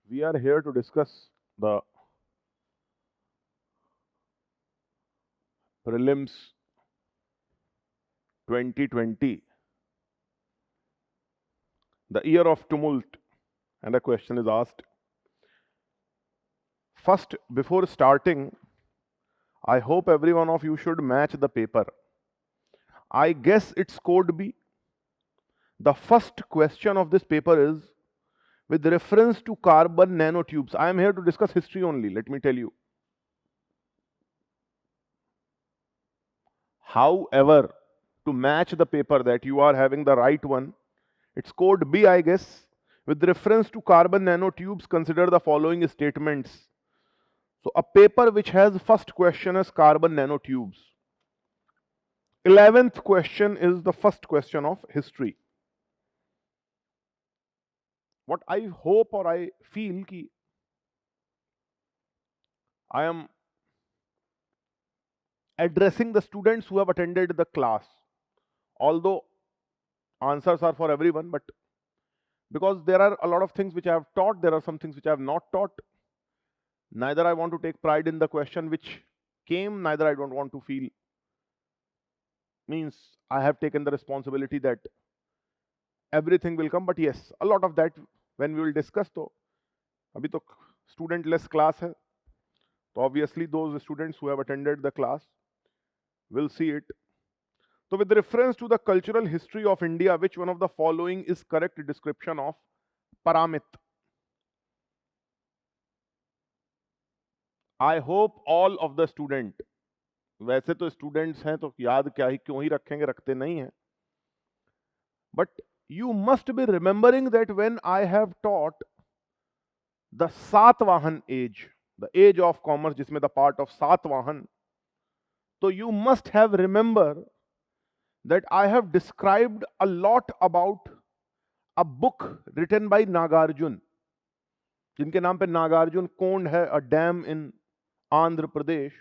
We are here to discuss the prelims 2020, the year of tumult, and a question is asked. First, before starting, I hope every one of you should match the paper. I guess it's code B. The first question of this paper is with reference to carbon nanotubes. I am here to discuss history only, let me tell you. However, to match the paper that you are having the right one, it's code B, I guess. With reference to carbon nanotubes, consider the following statements. So, a paper which has first question as carbon nanotubes. 11th question is the first question of history. What I hope or I feel ki I am addressing the students who have attended the class. Although answers are for everyone, but because there are a lot of things which I have taught, there are some things which I have not taught. Neither I want to take pride in the question which came, neither I don't want to feel means I have taken the responsibility that everything will come. But yes, a lot of that when we will discuss. तो अभी तो student less class है, तो obviously those students who have attended the class will see it. So with reference to the cultural history of India, which one of the following is correct description of Paramit? I hope all of the student, वैसे तो students हैं तो याद क्या ही क्यों ही रखेंगे, रखते नहीं हैं, but you must be remembering that when I have taught the Satvahan age, the age of commerce, जिसमें the part of Satvahan, so you must have remember that I have described a lot about a book written by Nagarjun, जिनके नाम पे नागार्जुन कोंड है, a dam in Andhra Pradesh.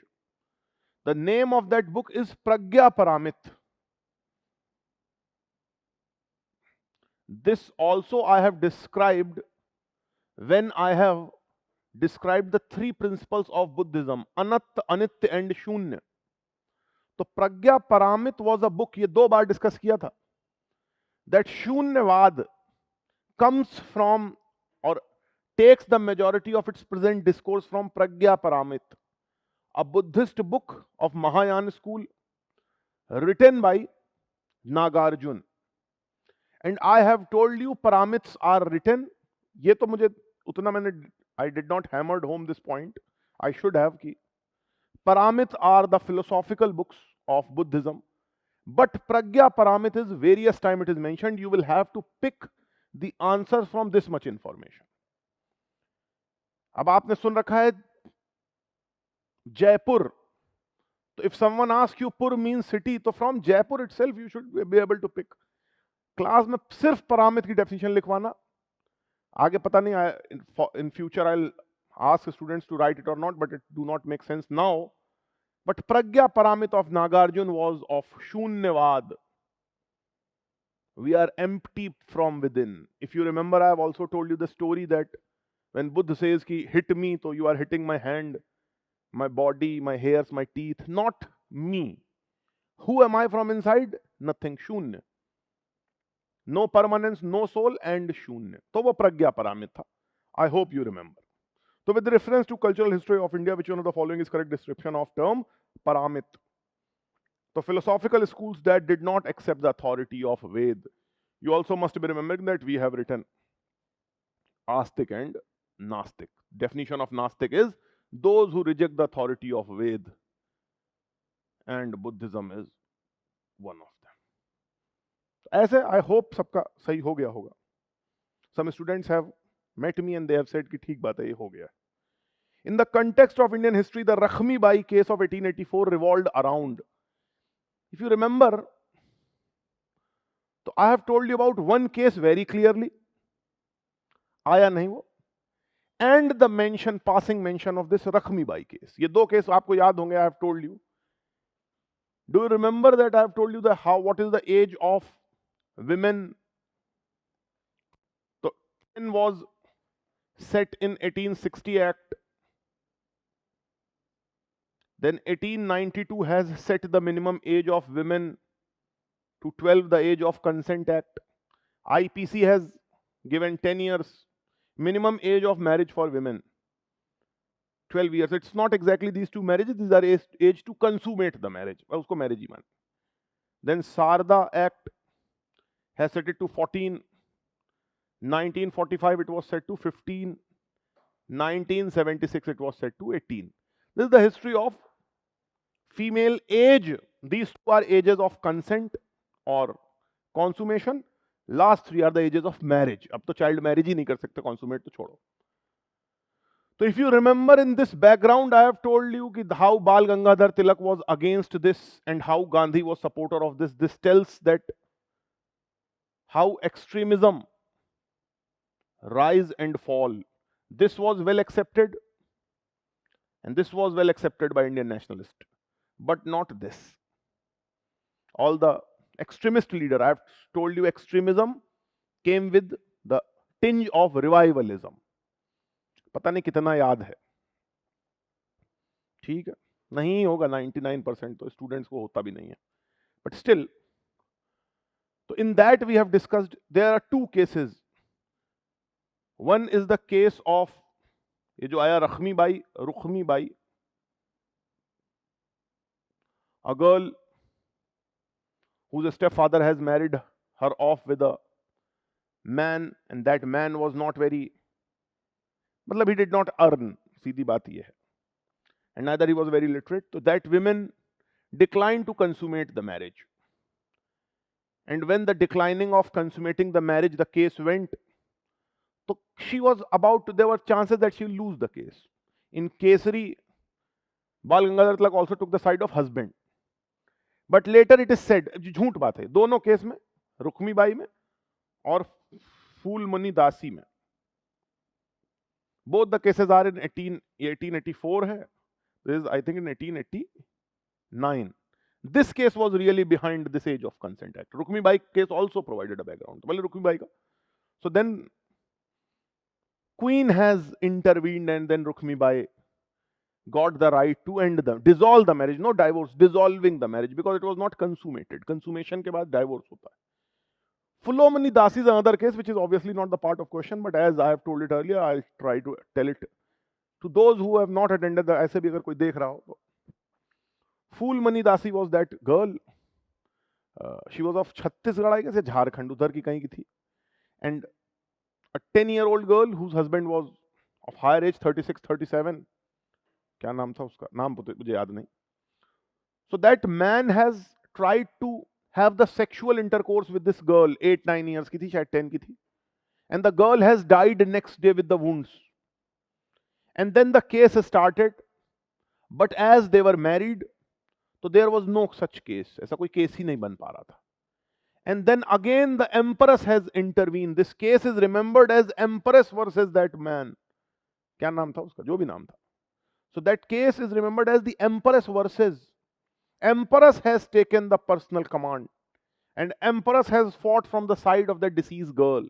The name of that book is Pragya Paramit. This also I have described when I have described the three principles of Buddhism, Anat, Anitya and Shunya. तो प्रज्ञा परामित was a book, ये दो बार discuss किया था, that शून्यवाद comes from or takes the majority of its present discourse from Pragya Paramit, a Buddhist book of Mahayana school written by Nagarjun. And I have told you Paramits are written, ये तो मुझे उतना मैंने I did not hammered home this point, I should have कि Paramits are the philosophical books of Buddhism, but Pragya Paramit is various time it is mentioned. You will have to pick the answers from this much information. अब आपने सुन रखा है जयपुर, तो if someone asks you Pur means city, तो from Jaipur itself you should be able to pick. Class में सिर्फ परामित की definition लिखवाना, आगे पता नहीं, in future I'll ask students to write it or not, but it do not make sense now. But Pragya Paramit of Nagarjun was of Shunyavad. We are empty from within. If you remember, I have also told you the story that when Buddha says ki hit me, so you are hitting my hand, my body, my hairs, my teeth, not me. Who am I from inside? Nothing. Shunya. No permanence, no soul, and Shunya. So वो Pragya Paramit था. I hope you remember. So with reference to cultural history of India, which one of the following is correct description of term Paramit? So philosophical schools that did not accept the authority of Ved. You also must be remembering that we have written Astik and Nastik. Definition of Nastik is those who reject the authority of Ved, and Buddhism is one of them. ऐसे I hope सबका सही हो गया होगा. Some students have met me and they have said कि ठीक बात है, ये हो गया. In the context of Indian history, the Rakhmi Bai case of 1884 revolved around, if you remember, तो I have told you about one case very clearly. आया नहीं वो, and the passing mention of this Rakhmi Bai case. ये दो case आपको याद होंगे. I have told you. Do you remember that I have told you what is the age of women? So, was set in 1860 Act. Then 1892 has set the minimum age of women to 12, the age of consent act. IPC has given 10 years minimum age of marriage for women. 12 years. It's not exactly these two marriages, these are age to consummate the marriage. Usko marriage hi maan. Then Sarda Act has set it to 14. 1945 it was set to 15. 1976 it was set to 18. This is the history of female age. These two are ages of consent or consummation. Last three are the ages of marriage. अब तो child marriage ही नहीं कर सकते, consummate तो छोड़ो. So if you remember in this background, I have told you how Bal Gangadhar Tilak was against this and how Gandhi was supporter of this. This tells that how extremism rise and fall. This was well accepted, and this was well accepted by Indian nationalists, but not this. All the extremist leader, I have told you, extremism came with the tinge of revivalism. पता नहीं कितना याद है. ठीक है, नहीं होगा 99%, तो स्टूडेंट्स को होता भी नहीं है, but still. So in that we have discussed, there are two cases. One is the case of ये जो आया रुख्मी by, a girl whose stepfather has married her off with a man, and that man was not very, मतलब he did not earn, सीधी बात ये है, and neither he was very literate. So that women declined to consummate the marriage. And when the declining of consummating the marriage, the case went, so she was about to, there were chances that she will lose the case. In Kesari, Bal Gangadhar Tilak also took the side of husband. But later it is said, झूठ बात है, दोनों case में, Rukmi by में और फूलमणि दासी में, both the cases are in 1884 है, this is I think in 1889. This case was really behind this age of consent act. Rukmi Bai case also provided a background. Well, Rukmi Bai ka. So then Queen has intervened, and then Rukmi Bai got the right to dissolve the marriage, no divorce, dissolving the marriage, because it was not consummated. Consummation ke baad divorce hota hai. Phulomani Dasi is another case which is obviously not the part of question, but as I have told it earlier, I'll try to tell it to those who have not attended the, ऐसे भी अगर कोई देख रहा हो तो. Phulmani Dasi was that girl. She was of Chhattisgarh, I guess, Jharkhand, udhar ki kahin ki thi. And a 10-year-old girl whose husband was of higher age, 36, 37. क्या नाम था उसका? नाम मुझे याद नहीं. So that man has tried to have the sexual intercourse with this girl, 8-9 years की थी, शायद 10 की थी. And the girl has died next day with the wounds. And then the case started. But as they were married, so there was no such case. ऐसा कोई case ही नहीं बन पा रहा था. And then again the empress has intervened. This case is remembered as Empress versus that man. क्या नाम था उसका? जो भी नाम था. So that case is remembered as the Empress versus. Empress has taken the personal command, and Empress has fought from the side of the deceased girl.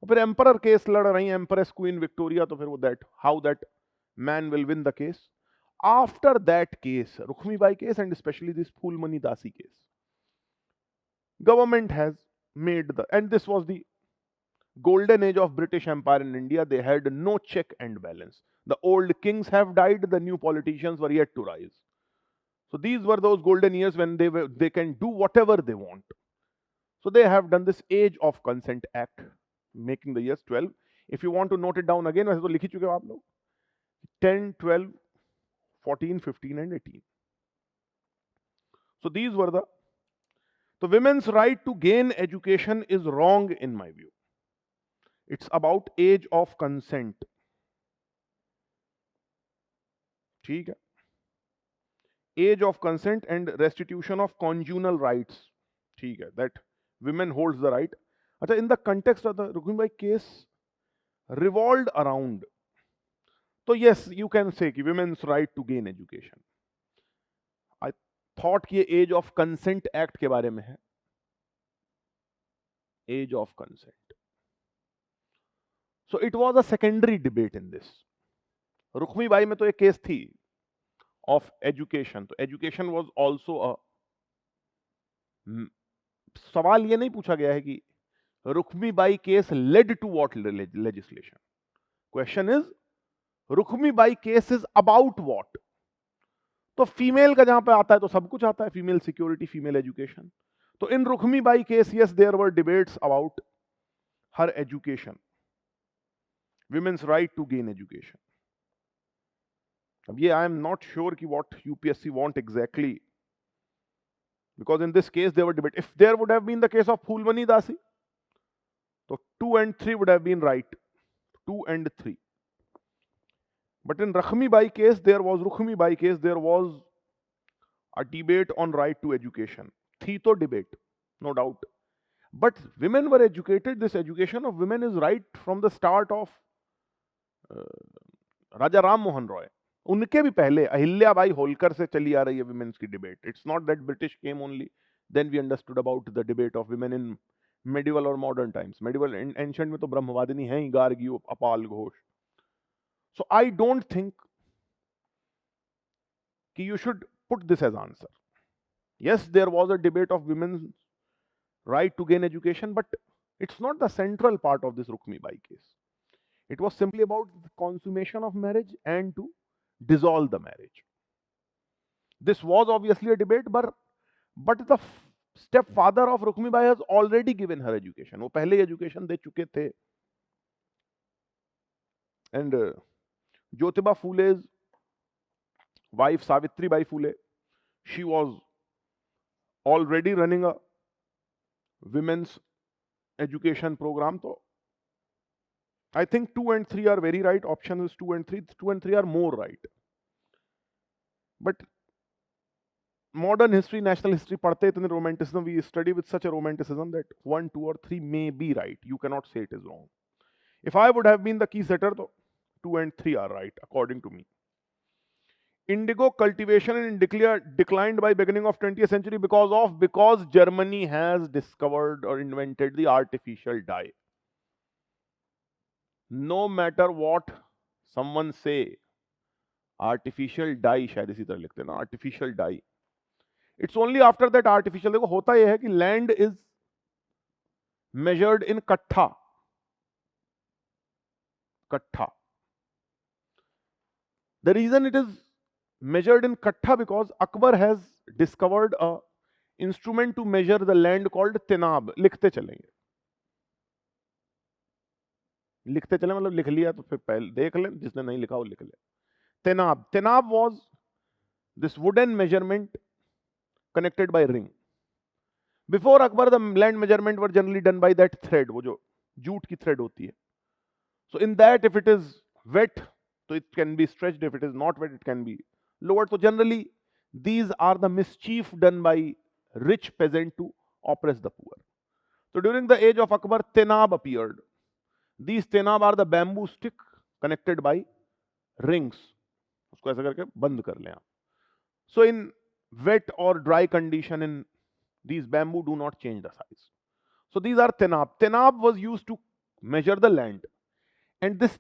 और फिर Emperor case लड़ रही है, Empress Queen Victoria, तो फिर वो that how that man will win the case. After that case, Rukmi Bai case, and especially this Phulmani Dasi case, government has made and this was the golden age of British Empire in India. They had no check and balance. The old kings have died, the new politicians were yet to rise. So these were those golden years when they can do whatever they want. So they have done this Age of Consent Act, making the years 12. If you want to note it down again, वैसे तो लिख ही चुके हो आप लोग. 10, 12, 14, 15 and 18. So these were the women's right to gain education is wrong in my view. It's about age of consent. ठीक है. Age of consent and restitution of conjugal rights. ठीक है. That women holds the right. अच्छा, in the context of the Rukmibai case revolved around, तो yes, you can say कि women's right to gain education. I thought कि ये as of consent act के बारे में है, age of consent. So it was a secondary debate in this. Rukhmabai में तो एक केस थी of education, तो education was also a, सवाल ये नहीं पूछा गया है कि Rukmibai case led to what legislation. Question is Rukmibai case is about what. तो फीमेल का जहां पे आता है तो सब कुछ आता है, फीमेल सिक्योरिटी, फीमेल एजुकेशन. तो in Rukmibai case yes there were debates about her education, women's right to gain education. अब ये आई एम नॉट श्योर कि what UPSC want exactly, because in this case there were debate. If there would have been the case of Phulmani Dasi, so 2 and 3 would have been right, 2 and 3. But in Rukhmibai case, there was a debate on right to education. Thi to debate, no doubt. But women were educated. This education of women is right from the start of Raja Ram Mohan Roy. उनके भी पहले अहिल्याबाई होलकर से चली आ रही है women's की debate. It's not that British came only, then we understood about the debate of women in medieval or modern times. Medieval and ancient में तो ब्रह्मवादिनी हैं ही, Gargi, अपाल Ghosh. So I don't think कि you should put this as answer. Yes, there was a debate of women's right to gain education, but it's not the central part of this Rukmibai case. It was simply about the consummation of marriage and to dissolve the marriage. This was obviously a debate, but the stepfather of Rukmibai has already given her education. वो पहले education दे चुके थे. And Jyotiba Phule's wife Savitri Bai Phule, she was already running a women's education program. So I think 2 and 3 are very right. Option is 2 and 3. 2 and 3 are more right. But modern history, national history, padhte itne romanticism, we study with such a romanticism that 1, 2 or 3 may be right. You cannot say it is wrong. If I would have been the key setter, though, 2 and 3 are right, according to me. Indigo cultivation in India declined by beginning of 20th century because Germany has discovered or invented the artificial dye. No matter what someone say, artificial dye, शायद इसी तरह लिखते हैं ना, artificial dye. It's only after that artificial, देखो होता यह है कि land is measured in kattha. The reason it is measured in kattha because Akbar has discovered a instrument to measure the land called tenab. लिखते चलेंगे, लिखते चले मतलब लिख लिया तो फिर पहले देख लें, जिसने नहीं लिखा वो लिख ले. Tenab was this wooden measurement connected by ring. Before Akbar, the land measurement were generally done by that thread, वो जो जूट की thread होती है. So in that, if it is wet, so it can be stretched. If it is not wet, it can be lowered. So generally, these are the mischief done by rich peasant to oppress the poor. So during the age of Akbar, tenab appeared. These tenab are the bamboo stick connected by rings. उसको ऐसा करके बंद कर लें आप. So in wet or dry condition, in these bamboo do not change the size. So these are tenab. Tenab was used to measure the land. And this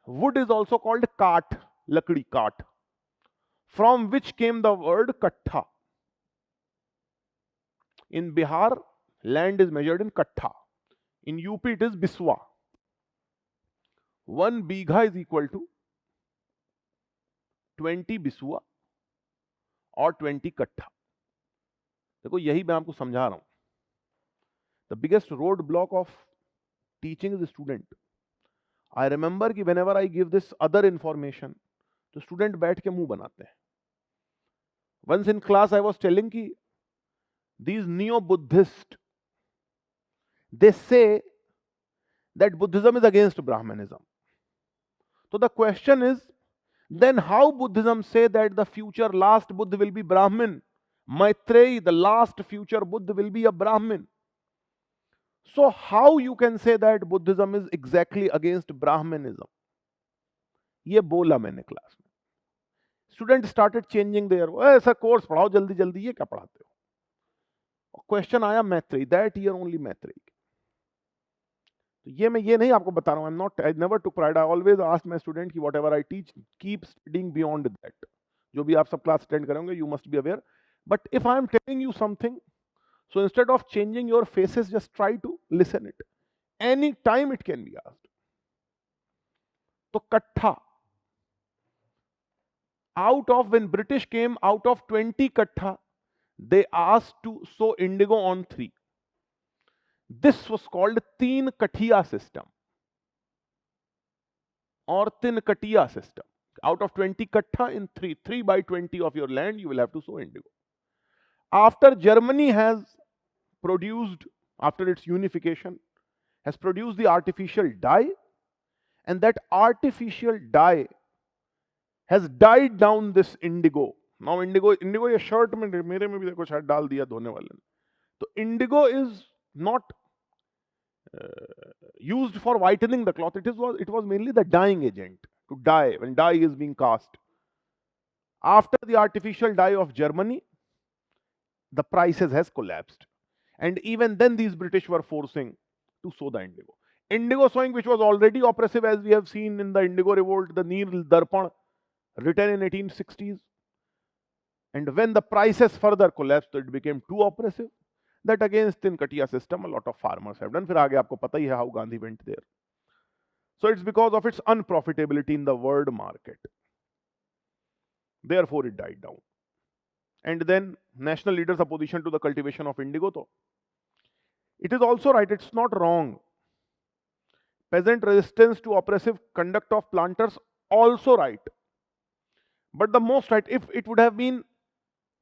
wood is also called kaat, lakdi kaat, from which came the word kattha. In Bihar, land is measured in kattha. In UP, it is biswa. 1 bigha is equal to 20 biswa or 20 kattha. देखो यही मैं आपको समझा रहा हूं. The biggest roadblock of teaching is the student. I remember कि whenever I give this other information, तो student बैठ के मुंह बनाते हैं. Once in class I was telling कि these neo-Buddhists, they say that Buddhism is against Brahmanism. So the question is, then how Buddhism say that the future last Buddha will be Brahmin? Maitreyi, the last future Buddha, will be a Brahmin. So how you can say that Buddhism is exactly against Brahmanism? ये बोला मैंने class में. Students started changing their, ऐसा course पढ़ाओ जल्दी जल्दी, ये क्या पढ़ाते हो? क्वेश्चन आया मैत्री, दैट ईयर ओनली मैत्री. तो ये मैं ये नहीं आपको बता रहा हूँ, I never took pride, I always ask my student कि whatever I teach keep studying beyond that. जो भी आप सब क्लास अटेंड करेंगे you must be aware. But if I am telling you something, so instead of changing your faces, just try to listen it. Any time it can be asked. So kattha, out of, when British came, out of 20 kattha, they asked to sow indigo on 3. This was called teen kathiya system or tin katiya system. Out of 20 kattha, in 3 by 20 of your land, you will have to sow indigo. After Germany has produced, after its unification, has produced the artificial dye, and that artificial dye has dyed down this indigo. Now indigo ये shirt में मेरे में भी देखो शायद डाल दिया धोने वाले ने. तो indigo is not used for whitening the cloth. It was mainly the dyeing agent to dye when dye is being cast. After the artificial dye of Germany, the prices has collapsed, and even then these British were forcing to sow the indigo. Indigo sowing, which was already oppressive, as we have seen in the Indigo Revolt, the Neer Darpan, written in 1860s. And when the prices further collapsed, it became too oppressive. That against tin katiya system, a lot of farmers have done. फिर आगे आपको पता ही है how Gandhi went there. So it's because of its unprofitability in the world market. Therefore, it died down. And then national leaders' opposition to the cultivation of indigo. Though it is also right, it's not wrong. Peasant resistance to oppressive conduct of planters, also right. But the most right, if it would have been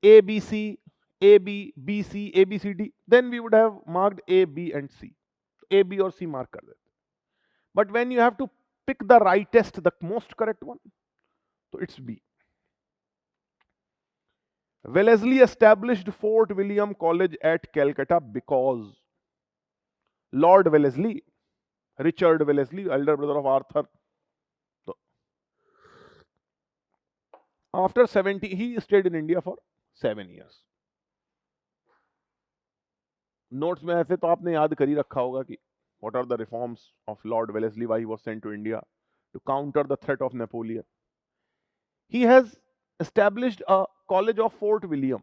A, B, C, A, B, B, C, A, B, C, D, then we would have marked A, B, and C. A, B or C mark kar dete. But when you have to pick the rightest, the most correct one, so it's B. Wellesley established Fort William College at Calcutta because Lord Wellesley, Richard Wellesley, elder brother of Arthur, so after 70, he stayed in India for 7 years. Notes में ऐसे तो आपने याद कर ही रखा होगा कि what are the reforms of Lord Wellesley, why he was sent to India to counter the threat of Napoleon. He has established a college of Fort William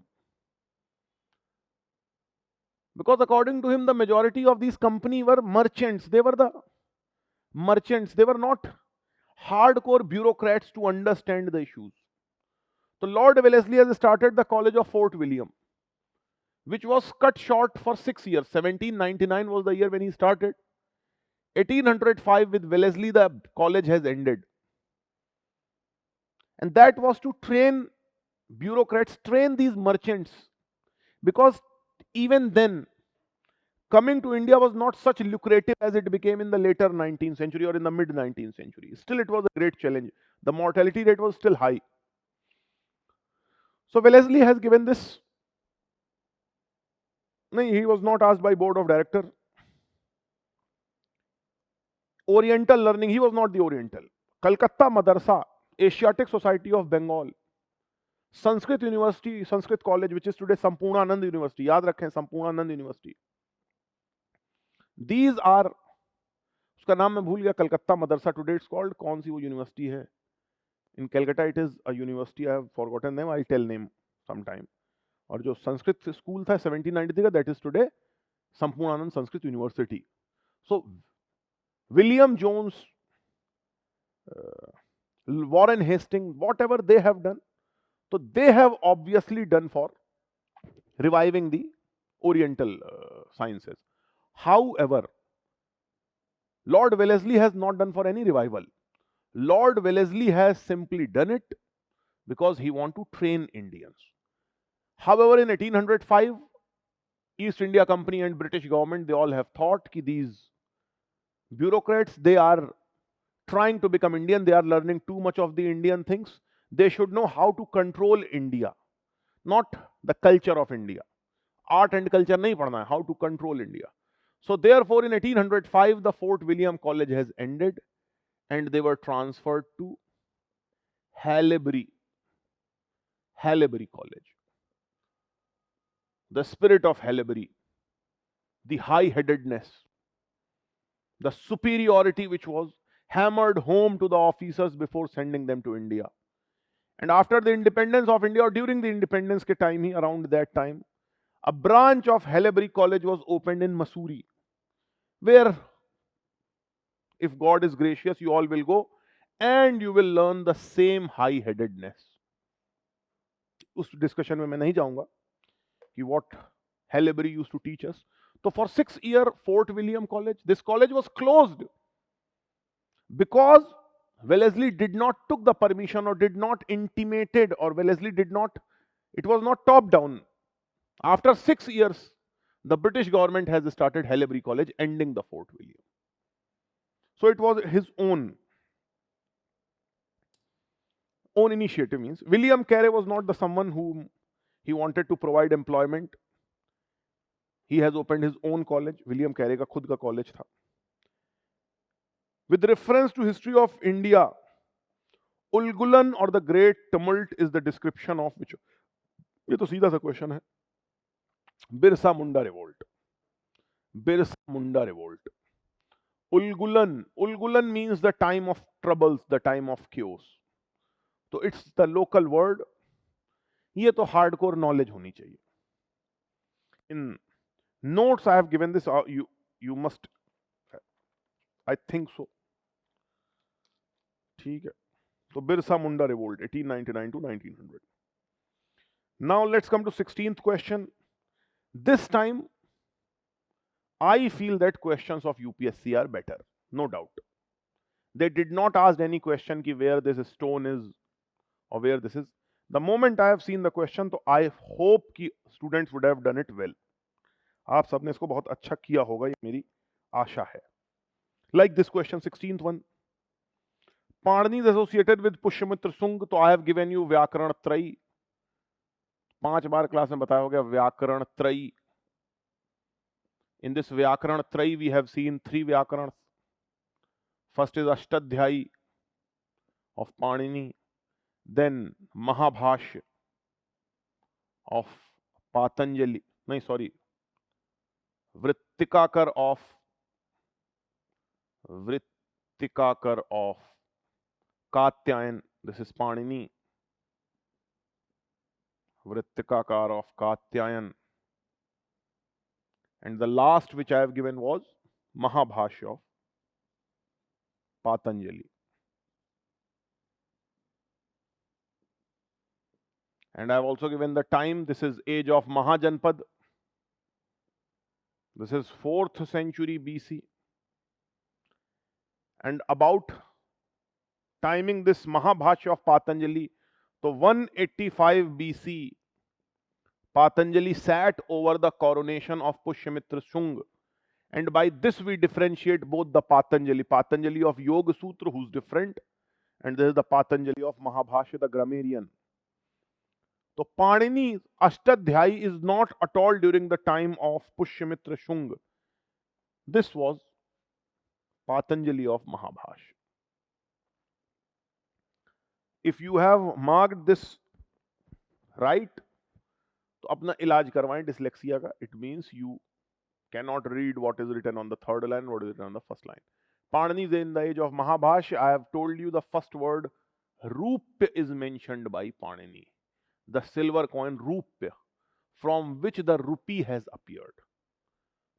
because according to him the majority of these company were merchants. They were the merchants. They were not hardcore bureaucrats to understand the issues. So Lord Wellesley has started the college of Fort William, which was cut short for 6 years. 1799 was the year when he started. 1805 with Wellesley the college has ended. And that was to train bureaucrats, train these merchants. Because even then, coming to India was not such lucrative as it became in the later 19th century or in the mid 19th century. Still, it was a great challenge. The mortality rate was still high. So Wellesley has given this. No, he was not asked by board of director. Oriental learning, he was not the Oriental. Calcutta Madarsa, Asiatic Society of Bengal, Sanskrit University, Sanskrit College, which is today Sampurnanand University. याद रखें Sampurnanand University. These are, उसका नाम मैं भूल गया, Calcutta Madrasa today it's called. कौन सी वो university है? In Calcutta it is a university, I have forgotten name, I'll tell name sometime. और जो संस्कृत स्कूल था 1793 का, that is today Sampurnanand Sanskrit University. So William Jones, Warren Hastings, whatever they have done, so they have obviously done for reviving the Oriental sciences. However, Lord Wellesley has not done for any revival. Lord Wellesley has simply done it because he want to train Indians. However, in 1805, East India Company and British government, they all have thought that these bureaucrats, they are trying to become Indian, they are learning too much of the Indian things. They should know how to control India, not the culture of India. Art and culture nahi padhna hai, how to control India. So therefore, in 1805, the Fort William College has ended, and they were transferred to Haileybury College. The spirit of Haileybury, the high-headedness, the superiority which was hammered home to the officers before sending them to India. And after the independence of India, or during the independence ke time hi, around that time, a branch of Haileybury College was opened in Mussoorie, where, if God is gracious, you all will go and you will learn the same high-headedness. उस discussion में मैं नहीं जाऊंगा कि what Haileybury used to teach us. So for 6 years, Fort William College, this college was closed because Wellesley did not took the permission, or did not intimated, or Wellesley did not, it was not top down. After 6 years, the British government has started Haileybury College, ending the Fort William. So it was his own initiative. Means William Carey was not the someone whom he wanted to provide employment. He has opened his own college. William Carey का खुद का college था. With reference to history of India, Ulgulan, or the Great Tumult, is the description of which. ये तो सीधा सा question है. Birsa Munda revolt. Birsa Munda revolt. Ulgulan means the time of troubles, the time of chaos. तो it's the local word. ये तो hardcore knowledge होनी चाहिए. In notes I have given this. You must. I think so. ठीक है. So Birsa Munda Revolt, 1899 to 1900. Now let's come to 16th question. This time, I feel that questions of UPSC are better, no doubt. They did not ask any question ki where this stone is or where this is. The moment I have seen the question, so I hope ki students would have done it well. आप सबने इसको बहुत अच्छा किया होगा, ये मेरी आशा है. Like this question, 16th one. Panini is associated with Pushyamitra Sung, तो I have given you व्याकरण त्रयी. 5 बार क्लास में बताया हो गया व्याकरण त्रयी. In this व्याकरण त्रयी we have seen 3 व्याकरण. First is Ashtadhyayi of Panini, then Mahabhashya of Patanjali. No, sorry, Vrittikakar of Katyayan. This is Panini. Vrittikakar of Katyayan. And the last which I have given was Mahabhashya of Patanjali. And I have also given the time. This is age of Mahajanpad. This is 4th century BC. And about timing this Mahabhashya of Patanjali, so 185 BC, Patanjali sat over the coronation of Pushyamitra Shung. And by this we differentiate both the Patanjali of Yoga Sutra, who's different, and this is the Patanjali of Mahabhashya, the grammarian. So Panini's Ashtadhyayi is not at all during the time of Pushyamitra Shung. This was Patanjali of Mahabhashya. If you have marked this right, तो अपना इलाज करवाएं dyslexia का. It means you cannot read what is written on the third line, what is written on the first line. Panini is in the age of Mahabhashya. I have told you the first word Rupya is mentioned by Panini. The silver coin Rupya, from which the rupee has appeared.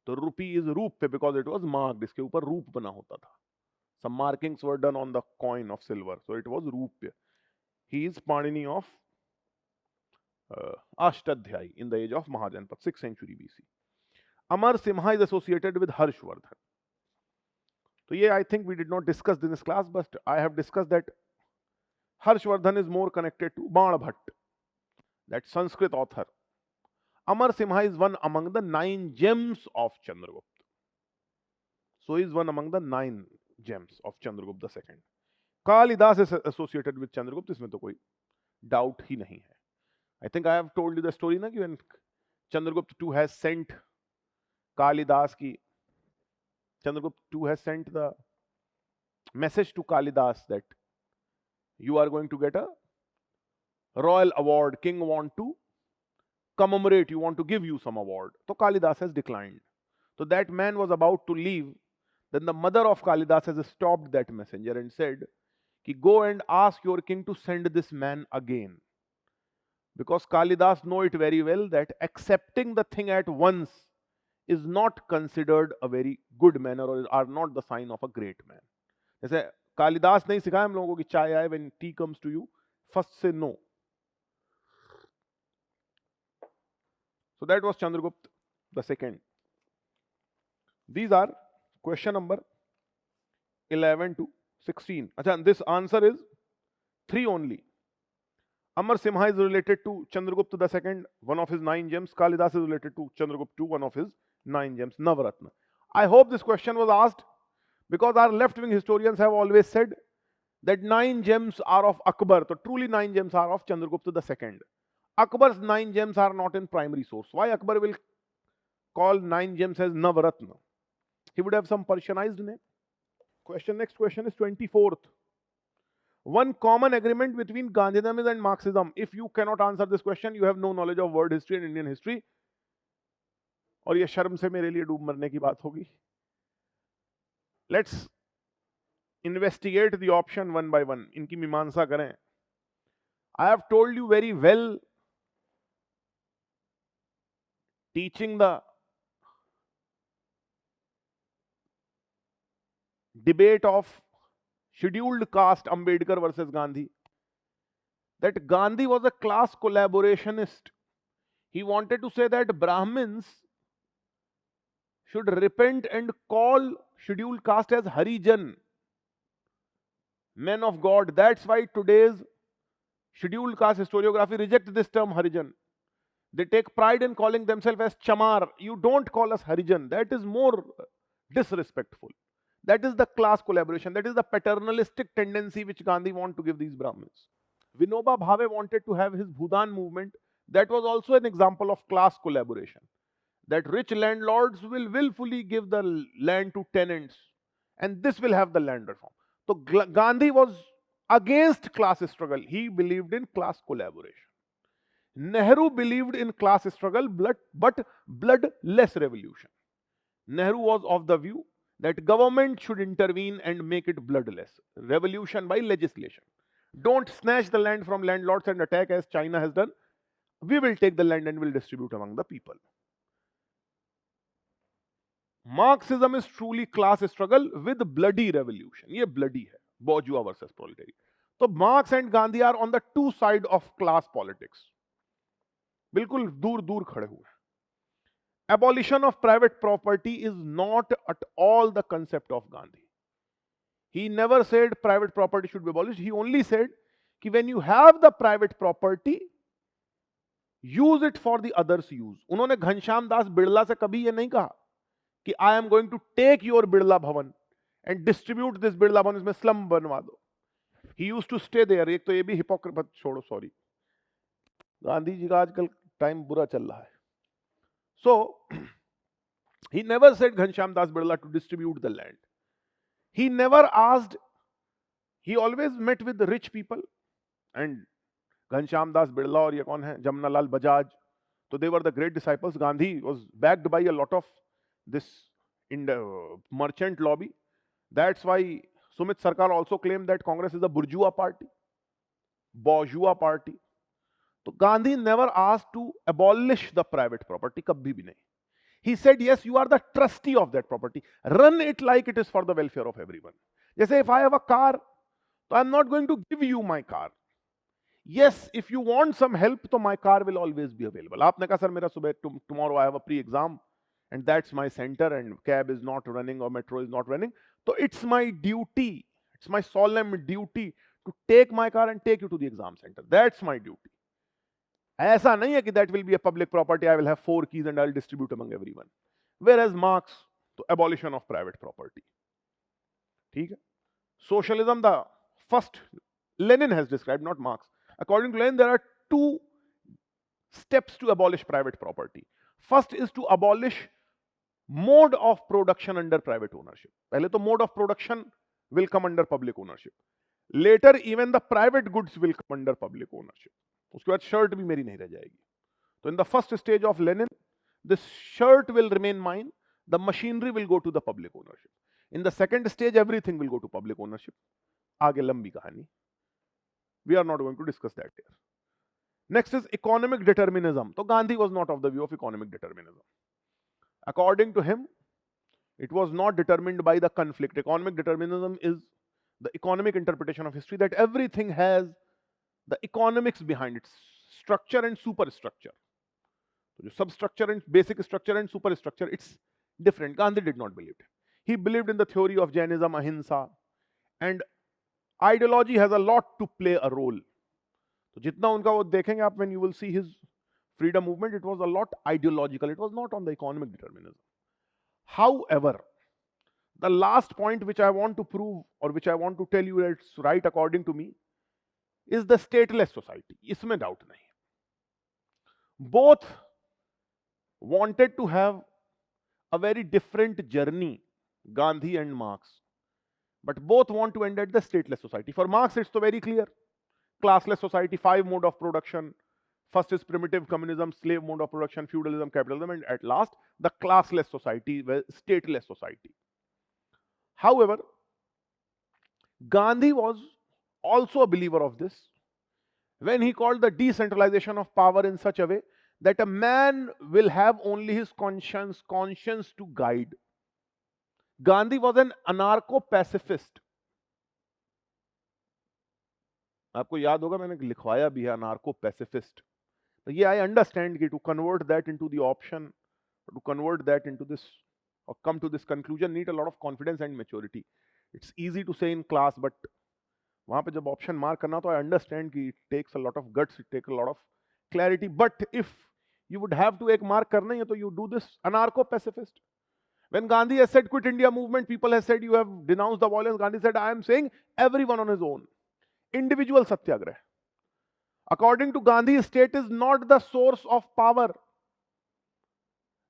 So rupee is Rupya because it was marked. इसके ऊपर रूप बना होता था. Some markings were done on the coin of silver, so it was Rupya. He is Panini of Ashtadhyayi in the age of Mahajanpad, 6th century BC. Amar Simha is associated with Harshvardhan. So yeah, I think we did not discuss this in this class, but I have discussed that Harshvardhan is more connected to Banabhat, that Sanskrit author. Amar Simha is one among the 9 gems of Chandragupta. So he is one among the 9 gems of Chandragupta II. Kalidas is associated with Chandragupta. इसमें तो कोई doubt ही नहीं है. I think I have told you the story ना कि when Chandragupta II has sent Kalidas की Chandragupta II has sent the message to Kalidas that you are going to get a royal award. King want to commemorate, you want to give you some award. So Kalidas has declined. So that man was about to leave. Then the mother of Kalidas has stopped that messenger and said, Ki go and ask your king to send this man again. Because Kalidas know it very well that accepting the thing at once is not considered a very good manner or are not the sign of a great man. जैसे कालिदास नहीं सिखाया हम लोगों को कि चाय आए when tea comes to you, first say no. So that was Chandragupta the second. These are question number 11 to 16. Achha, this answer is 3 only. Amar Simha is related to Chandragupta the second, one of his 9 gems. Kalidas is related to Chandragupta II, one of his 9 gems, Navaratna. I hope this question was asked because our left-wing historians have always said that 9 gems are of Akbar. So truly 9 gems are of Chandragupta the second. Akbar's 9 gems are not in primary source. Why Akbar will call 9 gems as Navaratna? He would have some Persianized name. Next question is 24th. One common agreement between Gandhianism and Marxism. If you cannot answer this question, you have no knowledge of world history and Indian history. और ये शर्म से मेरे लिए डूब मरने की बात होगी. Let's investigate the option one by one. इनकी मीमांसा करें. I have told you very well, teaching the debate of scheduled caste Ambedkar versus Gandhi, that Gandhi was a class collaborationist. He wanted to say that Brahmins should repent and call scheduled caste as Harijan, men of God. That's why today's scheduled caste historiography rejects this term Harijan. They take pride in calling themselves as Chamar. You don't call us Harijan. That is more disrespectful. That is the class collaboration. That is the paternalistic tendency which Gandhi wanted to give these Brahmins. Vinoba Bhave wanted to have his Bhudan movement. That was also an example of class collaboration. That rich landlords will willfully give the land to tenants, and this will have the land reform. So Gandhi was against class struggle. He believed in class collaboration. Nehru believed in class struggle, but bloodless revolution. Nehru was of the view that government should intervene and make it bloodless. Revolution by legislation. Don't snatch the land from landlords and attack as China has done. We will take the land and will distribute among the people. Marxism is truly class struggle with bloody revolution. ये bloody है, bourgeois versus proletariat. So Marx and Gandhi are on the two sides of class politics. बिल्कुल दूर दूर खड़े हुए. Abolition of private property is not at all the concept of Gandhi. He never said private property should be abolished. He only said कि when you have the private property, use it for the others' use. उन्होंने घनश्याम दास बिड़ला से कभी ये नहीं कहा कि I am going to take your Birla Bhavan and distribute this Birla Bhavan, इसमें slum बनवा दो. He used to stay there. एक तो ये भी hypocrite, छोड़ो, sorry. गांधी जी का आजकल टाइम बुरा चल रहा है. So, he never said Ghanshyam Das Birla to distribute the land. He never asked, he always met with the rich people, and Ghanshyam Das Birla और ये कौन है, Jamnalal Bajaj, so they were the great disciples. Gandhi was backed by a lot of this in the merchant lobby. That's why Sumit Sarkar also claimed that Congress is a bourgeois party. So Gandhi never asked to abolish the private property, kabhi bhi nahi. He said, yes, you are the trustee of that property. Run it like it is for the welfare of everyone. Jaise if I have a car, so I'm not going to give you my car. Yes, if you want some help, so my car will always be available. Aapne kaha, sir, mera subah, tomorrow I have a pre-exam, and that's my center, and cab is not running or metro is not running. So it's my duty, it's my solemn duty to take my car and take you to the exam center. That's my duty. ऐसा नहीं है कि that will be a public property, I will have 4 keys and I'll distribute among everyone. Whereas Marx, तो abolition of private property. ठीक है? Socialism, the first Lenin has described, not Marx. According to Lenin, there are 2 steps to abolish private property. First is to abolish Mode of production under private ownership. पहले तो mode of production will come under public ownership. Later even the private goods will come under public ownership. उसके बाद shirt भी मेरी नहीं रह जाएगी. So in the first stage of Lenin, this shirt will remain mine, the machinery will go to the public ownership. In the second stage, everything will go to public ownership. आगे लंबी कहानी. We are not going to discuss that here. Next is economic determinism. So Gandhi was not of the view of economic determinism. According to him, it was not determined by the conflict. Economic determinism is the economic interpretation of history, that everything has the economics behind it, structure and superstructure. So substructure and basic structure and superstructure, it's different. Gandhi did not believe it. He believed in the theory of Jainism, Ahimsa, and ideology has a lot to play a role. So जितना उनका वो देखेंगे आप, when you will see his freedom movement, it was a lot ideological. It was not on the economic determinism. However, the last point which I want to prove, or which I want to tell you that it's right according to me, is the stateless society. इसमें doubt नहीं. Both wanted to have a very different journey, Gandhi and Marx, but both want to end at the stateless society. For Marx, it's so very clear. Classless society, 5 mode of production. First is primitive communism, slave mode of production, feudalism, capitalism, and at last, the classless society, stateless society. However, Gandhi was also a believer of this when he called the decentralization of power in such a way that a man will have only his conscience to guide. Gandhi was an anarcho-pacifist. आपको याद होगा मैंने लिखवाया भी है anarcho-pacifist. तो ये I understand कि to convert that into the option, to convert that into this, or come to this conclusion, need a lot of confidence and maturity. It's easy to say in class, but वहां पे जब option mark करना तो I understand कि it takes a lot of guts, it takes a lot of clarity. But if you would have to एक mark करना है तो you do this anarcho-pacifist. When Gandhi has said quit India movement, people have said you have denounced the violence. Gandhi said I am saying everyone on his own. Individual satyagrah. According to Gandhi, state is not the source of power.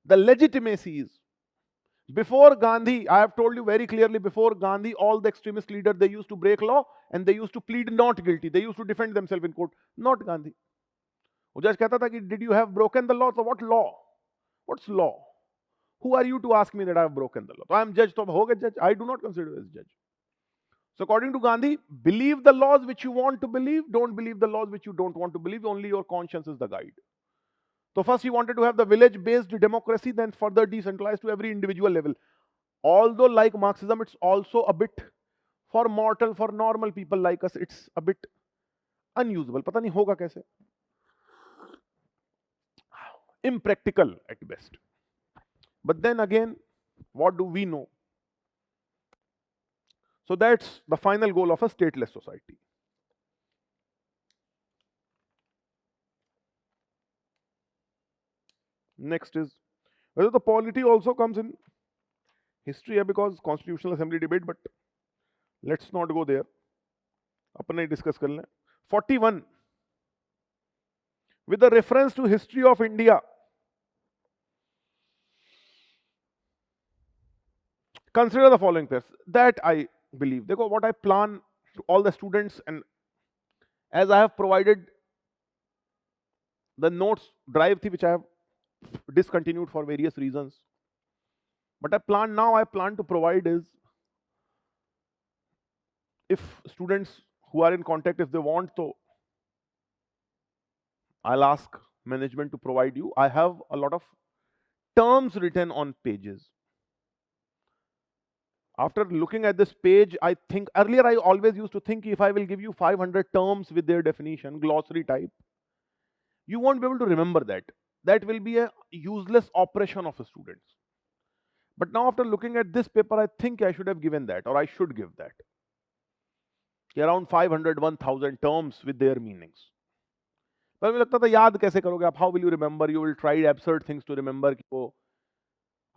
The legitimacy is. Before Gandhi, I have told you very clearly, before Gandhi, all the extremist leaders, they used to break law and they used to plead not guilty. They used to defend themselves in court. Not Gandhi. वो जज कहता था कि did you have broken the law? So what law? What's law? Who are you to ask me that I have broken the law? So I am judge, तो हो गए judge. I do not consider as judge. So according to Gandhi, believe the laws which you want to believe, don't believe the laws which you don't want to believe, only your conscience is the guide. So first he wanted to have the village-based democracy, then further decentralized to every individual level. Although like Marxism, it's also a bit, for mortal, for normal people like us, it's a bit unusable. पता नहीं होगा कैसे. Impractical at best. But then again, what do we know? So that's the final goal of a stateless society. Next is whether the polity also comes in history here, because Constitutional Assembly debate, but let's not go there. अपने discuss कर लें. 41. With the reference to history of India, consider the following pairs. That I believe. देखो, what I plan to all the students, and as I have provided the notes drive thing which I have discontinued for various reasons. But I plan to provide is, if students who are in contact, if they want to, I'll ask management to provide you. I have a lot of terms written on pages. After looking at this page, I think earlier I always used to think if I will give you 500 terms with their definition, glossary type, you won't be able to remember that. That will be a useless operation of the students. But now after looking at this paper, I think I should have given that, or I should give that. Around 500, 1000 terms with their meanings. पर मुझे लगता था याद कैसे करोगे आप? How will you remember? You will try absurd things to remember कि वो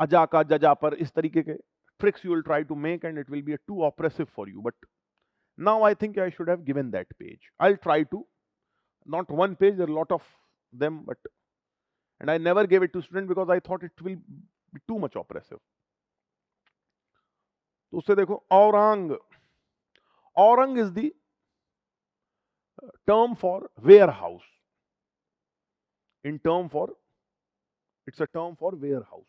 अजा का जजा पर, इस तरीके के tricks you will try to make, and it will be too oppressive for you. But now I think I should have given that page. I'll try to. Not one page, there are a lot of them, but and I never gave it to students because I thought it will too much oppressive. तो उससे देखो Orang, Orang is the term for warehouse. In term for, it's a term for warehouse,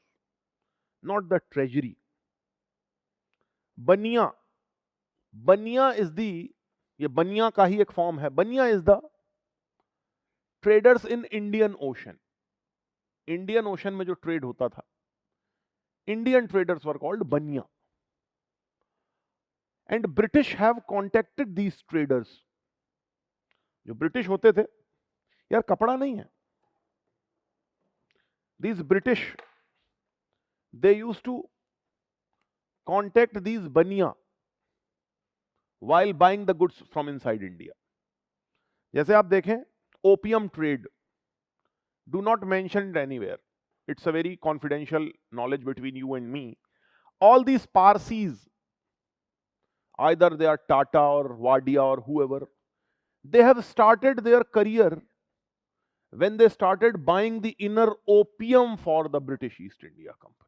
not the treasury. बनिया, बनिया is the, ये बनिया का ही एक form है। बनिया is the traders in Indian ocean. Indian ocean में जो ट्रेड होता था, इंडियन ट्रेडर्स वर कॉल्ड बनिया। And British have contacted these traders. जो ब्रिटिश होते थे, यार कपड़ा नहीं है, these British, they used to contact these baniya while buying the goods from inside India. जैसे आप देखें opium trade, do not mention it anywhere. It's a very confidential knowledge between you and me. All these Parsis, either they are Tata or Wadia or whoever, they have started their career when they started buying the inner opium for the British East India Company.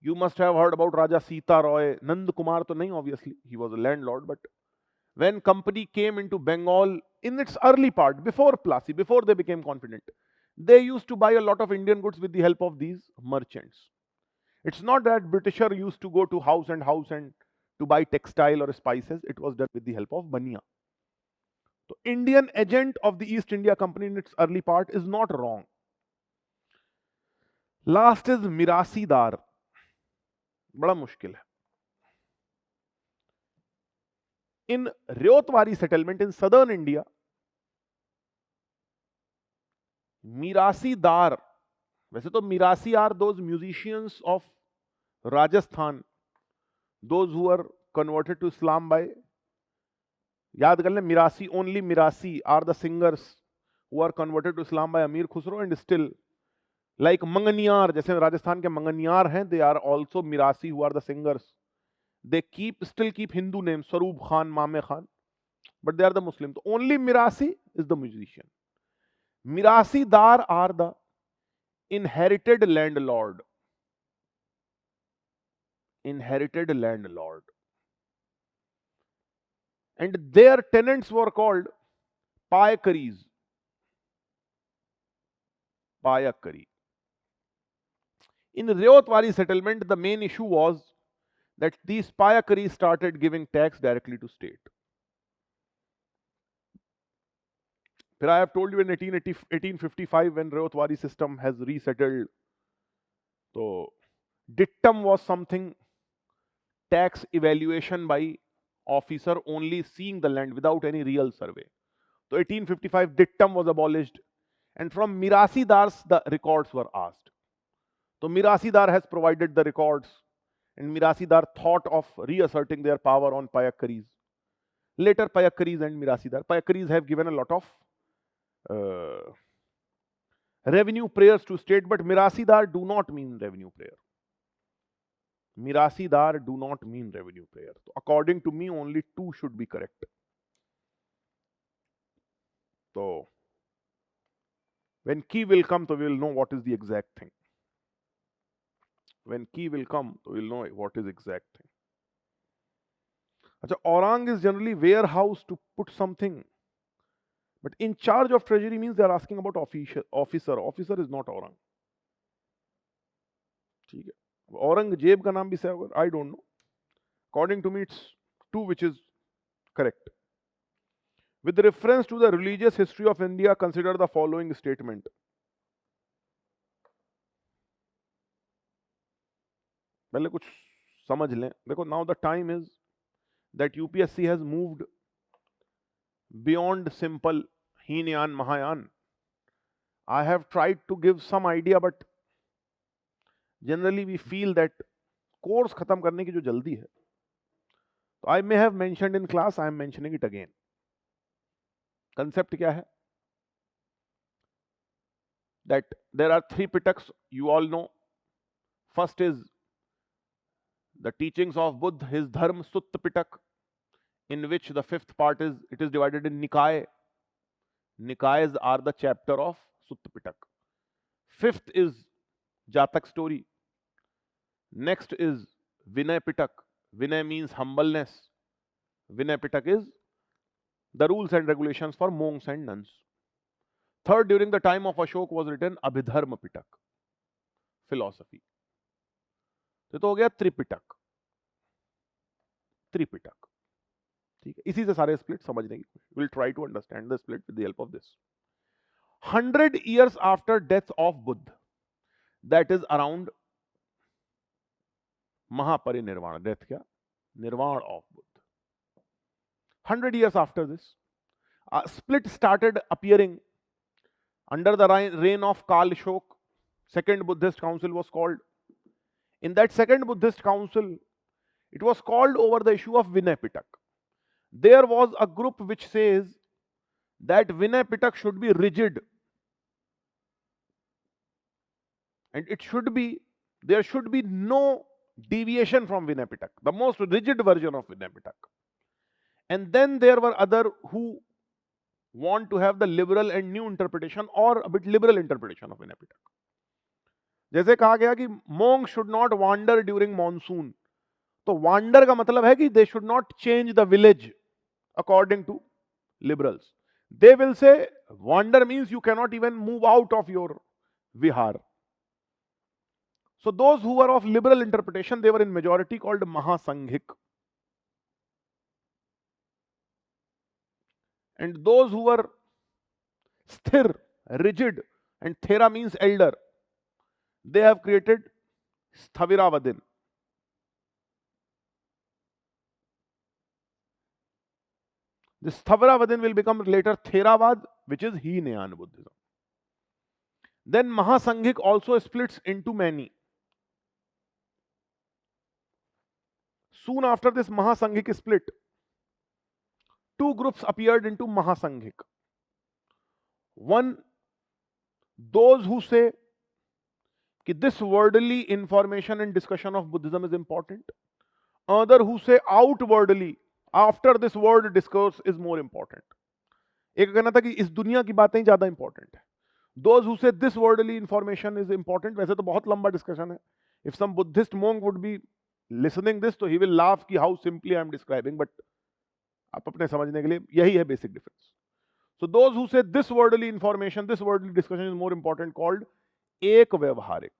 You must have heard about Raja Sita Roy. Nand Kumar to nahi, obviously, he was a landlord, but when company came into Bengal in its early part, before Plassey, before they became confident, they used to buy a lot of Indian goods with the help of these merchants. It's not that Britisher used to go to house and to buy textile or spices. It was done with the help of Baniya. So Indian agent of the East India Company in its early part is not wrong. Last is Mirasidar. बड़ा मुश्किल है। In Ryotwari settlement in southern India, Mirasidar, वैसे तो Mirasi are those musicians of Rajasthan, those who were converted to Islam by, याद कर लें, Mirasi, only Mirasi are the singers who are converted to Islam by Amir Khusro, and still like Manganiyar, जैसे राजस्थान के मंगनियार हैं, they are also Mirasi who are the singers. They still keep Hindu names, Swaroop Khan, Mame Khan, but they are the Muslim. So only Mirasi is the musician. Mirasidar are the inherited landlord. Inherited landlord. And their tenants were called Payakaris. Payakari. In Ryotwari settlement, the main issue was that these Payakaris started giving tax directly to state. But I have told you in 1855, when Ryotwari system has resettled, so dictum was something, tax evaluation by officer only seeing the land without any real survey. So 1855 dictum was abolished, and from Mirasidars the records were asked. So Mirasidar has provided the records, and Mirasidar thought of reasserting their power on Payakkaris. Later Payakkaris and Mirasidar. Payakkaris have given a lot of revenue prayers to state, but Mirasidar do not mean revenue prayer. Mirasidar do not mean revenue prayer. So according to me, only two should be correct. So when key will come, so we will know what is the exact thing. When key will come, so we will know what is exact thing. Achha, Aurang is generally warehouse to put something. But in charge of treasury means they are asking about officer. Officer is not Aurang. ठीक है. औरंगजेब का नाम भी सही होगा, I don't know. According to me, it's two, which is correct. With reference to the religious history of India, consider the following statement. पहले कुछ समझ लें. देखो, now the time is that UPSC has moved beyond simple Heenyan, Mahayan. I have tried to give some idea, but generally we feel that course खत्म करने की जो जल्दी है, तो I may have mentioned in class, I am mentioning it again. Concept क्या है? That there are three Pitaks, you all know. First is the teachings of Buddha, his Dharma Sutta Pitak, in which the fifth part is, it is divided in Nikaya. Nikayas are the chapter of Sutta Pitak. Fifth is Jatak story. Next is Vinay Pitak. Vinay means humbleness. Vinay Pitak is the rules and regulations for monks and nuns. Third, during the time of Ashok was written Abhidharma Pitak, philosophy. तो हो गया त्रिपिटक. त्रिपिटक. ठीक है, इसी से सारे split समझने की कोशिश. We'll try to understand the split with the help of this. 100 years after death of Buddha, that is around Mahaparinirvana. Death क्या? Nirvana of Buddha. 100 years after this, a split started appearing under the reign of Kal Shok. Second Buddhist council was called. In that second Buddhist council, it was called over the issue of Vinay Pitak. There was a group which says that Vinay Pitak should be rigid, and there should be no deviation from Vinay Pitak, the most rigid version of Vinay Pitak. And then there were other who want to have the liberal and new interpretation or a bit liberal interpretation of Vinay Pitak. जैसे कहा गया कि monks should not wander during monsoon, तो wander का मतलब है कि they should not change the village according to liberals. They will say wander means you cannot even move out of your vihar. So those who were of liberal interpretation, they were in majority called Mahasanghik. And those who were sthir, rigid, and thera means elder, they have created Sthaviravadin. This Sthaviravadin will become later Theravada, which is Hinayan Buddhism. Then Mahasanghik also splits into many. Soon after this Mahasanghik split, two groups appeared into Mahasanghik. One, those who say that this worldly information and discussion of Buddhism is important. Other who say outwardly, after this world discourse is more important. एक कहना था कि इस दुनिया की बातें ज्यादा important है. Those who say this worldly information is important, वैसे तो बहुत लंबा डिस्कशन है. If some Buddhist monk would be listening this, तो he will laugh कि how simply I am describing, but आप अपने समझने के लिए यही है basic difference. So those who say this worldly information, this worldly discussion is more important, called एक व्यवहारिक.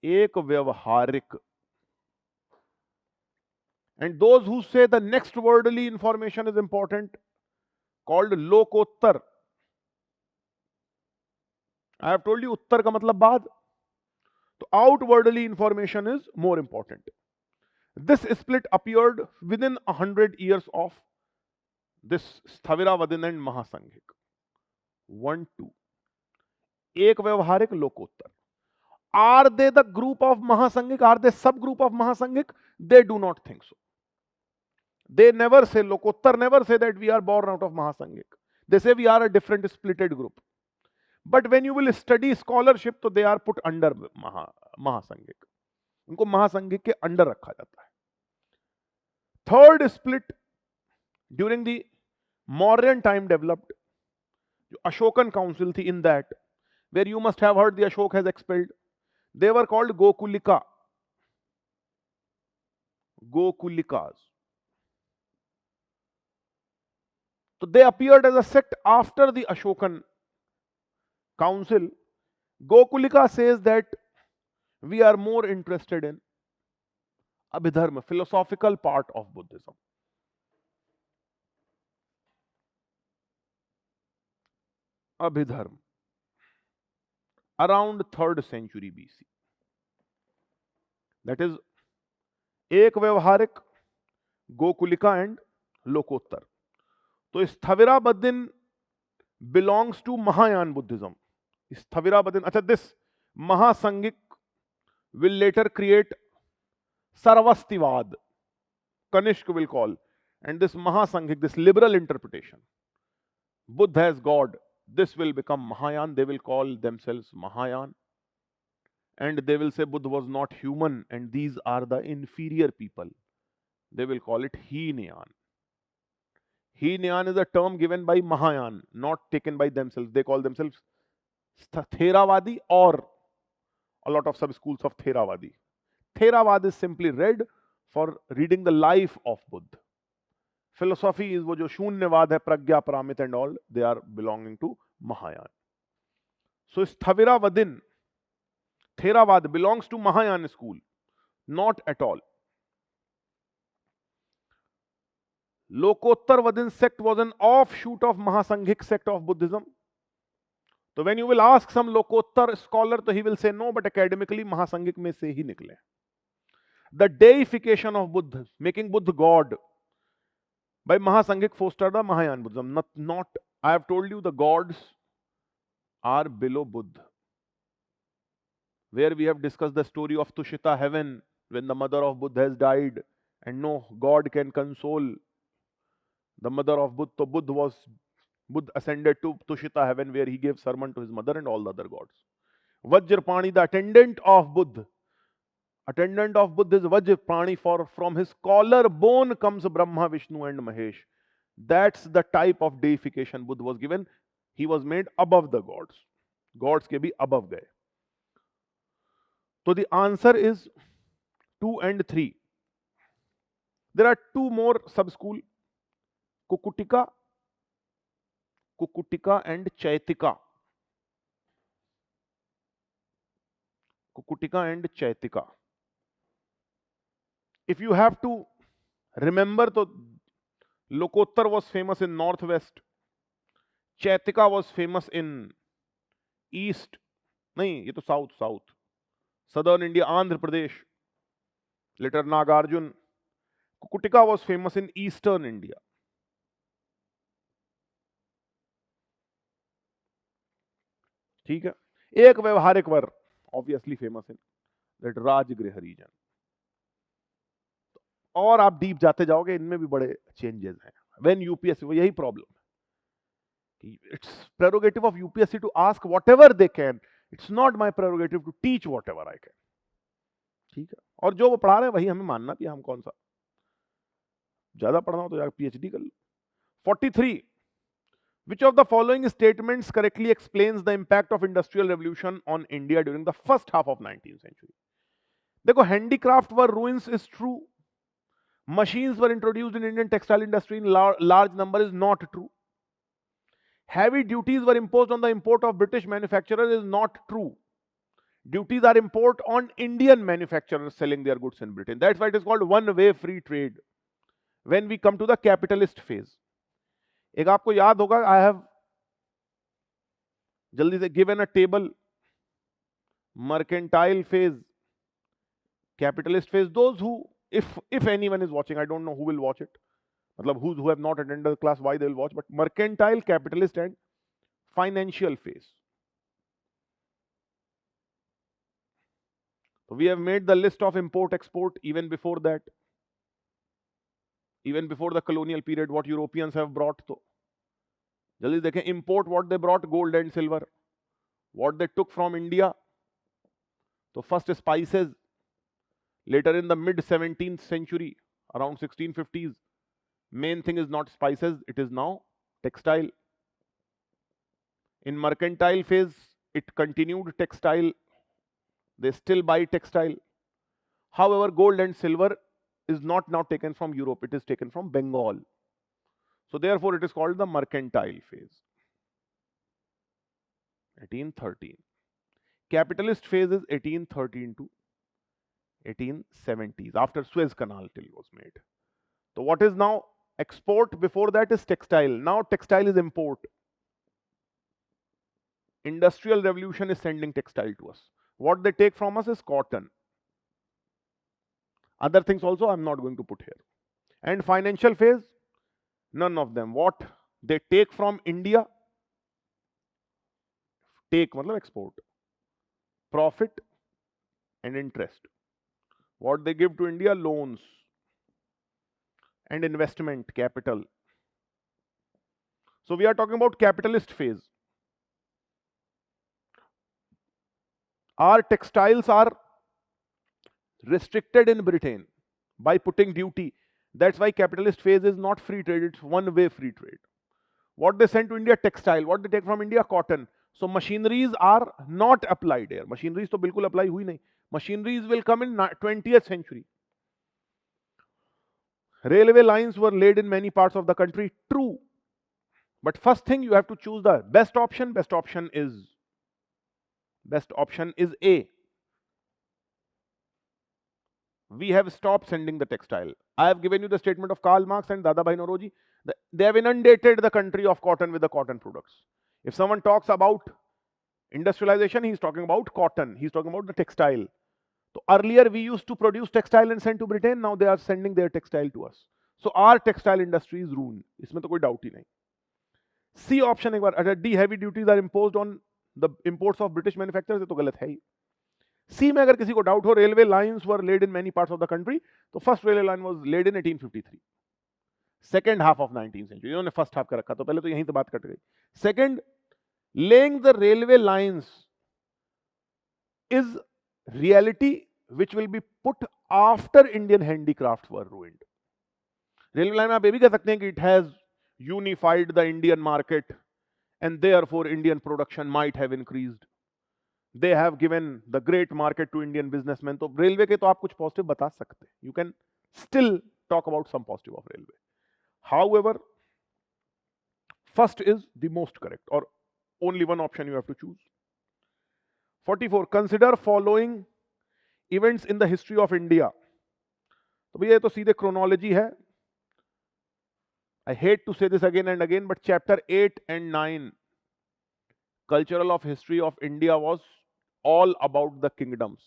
एक व्यवहारिक. And those who say the next worldly information is important, called Lokottar. I have told you उत्तर का मतलब बाद. So outwardly information is more important. This split appeared within 100 years of this Sthaviravadin and Mahasanghik. 1, 2. एक व्यवहारिक लोकोत्तर. Are they the group of Mahasanghik? Are they subgroup of Mahasanghik? They do not think so. They never say, Lokottar never say that we are born out of Mahasanghik. They say we are a different splitted group. But when you will study scholarship, so they are put under Mahasanghik. उनको महासंघिक के under रखा जाता है. Third split during the Mauryan time developed. जो Ashokan council थी, in that, where you must have heard the Ashok has expelled, they were called Gokulika. Gokulikas. So they appeared as a sect after the Ashokan council. Gokulika says that we are more interested in Abhidharma, philosophical part of Buddhism. Abhidharma, around 3rd century BC. That is एक व्यवहारिक, गोकुलिका and लोकोत्तर. तो Sthaviravadin belongs to Mahayana Buddhism. Sthaviravadin, अच्छा, this Mahasanghik will later create Sarvastivad, Kanishk will call, and this Mahasanghik, this liberal interpretation, Buddha as God, this will become Mahayana. They will call themselves Mahayana, and they will say Buddha was not human and these are the inferior people. They will call it Hinayan. Hinayan is a term given by Mahayana, not taken by themselves. They call themselves Theravadi or a lot of sub schools of Theravadi. Theravada is simply read for reading the life of Buddha. Philosophy is वो जो शून्यवाद है, प्रज्ञा पारामित and all, they are belonging to Mahayana. So Sthaviravadin, Theravada belongs to Mahayana school, not at all. Lokottarvadin sect was an offshoot of Mahasanghic sect of Buddhism. So when you will ask some Lokottar scholar, तो he will say no, but academically Mahasanghic में से ही निकले. The deification of Buddha, making Buddha God, by Mahasanghic fostered the Mahayana Buddhism. Not, I have told you the gods are below Buddha. Where we have discussed the story of Tushita heaven, when the mother of Buddha has died, and no God can console the mother of Buddha. So Buddha ascended to Tushita heaven, where he gave sermon to his mother and all the other gods. Vajrapani, the attendant of Buddha. Attendant of Buddha is Vajrapani, for from his collarbone comes Brahma, Vishnu and Mahesh. That's the type of deification Buddha was given. He was made above the gods. Gods ke bhi above gaye. So the answer is 2 and 3. There are 2 more sub-school, Kukutika and Chaitika. Kukutika and Chaitika. If you have to remember, तो Lokottar was famous in northwest, Chaitika was famous in east, नहीं ये तो south, southern India, Andhra Pradesh, later Nagarjun. Kukutika was famous in eastern India. ठीक है. एक व्यवहारिक वर obviously famous in that Rajgriha region. और आप डीप जाते जाओगे, इनमें भी बड़े चेंजेस हैं. When UPSC, वो यही प्रॉब्लम है. It's prerogative of UPSC to ask whatever they can. It's not my prerogative to teach whatever I can. ठीक है. और जो वो पढ़ा रहे हैं वही हमें मानना भी, हम कौन सा ज्यादा पढ़ना हो तो जाकर PhD कर लो. 43. Which of the following statements correctly explains the impact of industrial revolution on India during the first half of 19th century? देखो, handicraft were ruins is true. Machines were introduced in Indian textile industry in large number is not true. Heavy duties were imposed on the import of British manufacturers is not true. Duties are imposed on Indian manufacturers selling their goods in Britain. That's why it is called one-way free trade. When we come to the capitalist phase, एक आपको याद होगा, I have जल्दी से given a table, mercantile phase, capitalist phase. Those who, if anyone is watching, I don't know who will watch it, मतलब who have not attended the class, why they will watch, but mercantile, capitalist and financial phase. So we have made the list of import export even before that, even before the colonial period, what Europeans have brought. तो जल्दी देखें, import what they brought, gold and silver. What they took from India, so first spices. Later in the mid 17th century, around 1650s, main thing is not spices, it is now textile. In mercantile phase, it continued textile. They still buy textile. However, gold and silver is not now taken from Europe, it is taken from Bengal. So therefore, it is called the mercantile phase. 1813. Capitalist phase is 1813 to 1870s, after Suez Canal till was made. So what is now export? Before that is textile. Now textile is import. Industrial revolution is sending textile to us. What they take from us is cotton. Other things also I'm not going to put here. And financial phase, none of them. What they take from India, take मतलब export, profit and interest. What they give to India, loans and investment capital. So we are talking about capitalist phase. Our textiles are restricted in Britain by putting duty. That's why capitalist phase is not free trade, it's one-way free trade. What they send to India, textile. What they take from India, cotton. So machineries are not applied here. Machineries तो बिल्कुल apply हुई नहीं. Machineries will come in 20th century. Railway lines were laid in many parts of the country. True. But first thing you have to choose the best option. Best option is A. We have stopped sending the textile. I have given you the statement of Karl Marx and Dadabhai Nauroji. They have inundated the country of cotton with the cotton products. If someone talks about industrialization, he's talking about cotton. He's talking about the textile. So earlier we used to produce textile and send to Britain. Now they are sending their textile to us. So our textile industry is ruined. इसमें तो कोई doubt ही नहीं. C option एक बार, अगर D heavy duties are imposed on the imports of British manufacturers, ये तो गलत है ही. C में अगर किसी को डाउट हो, railway lines were laid in many parts of the country, तो first railway line was laid in 1853, second half of 19th century. इन्होंने फर्स्ट हाफ का रखा, तो पहले तो यहीं से बात कट गई. Second, laying the railway lines is reality which will be put after Indian handicrafts were ruined. Railway line में आप ये भी कह सकते हैं कि it has unified the Indian market and therefore Indian production might have increased. They have given the great market to Indian businessmen. तो railway के तो आप कुछ पॉजिटिव बता सकते हैं. You can still talk about some positive of railway. However, first is the most correct, or only one option you have to choose. 44. Consider following events in the history of India. तो भैया ये तो सीधे chronology है. I hate to say this again and again, but chapter 8 and 9, cultural of history of India, was all about the kingdoms,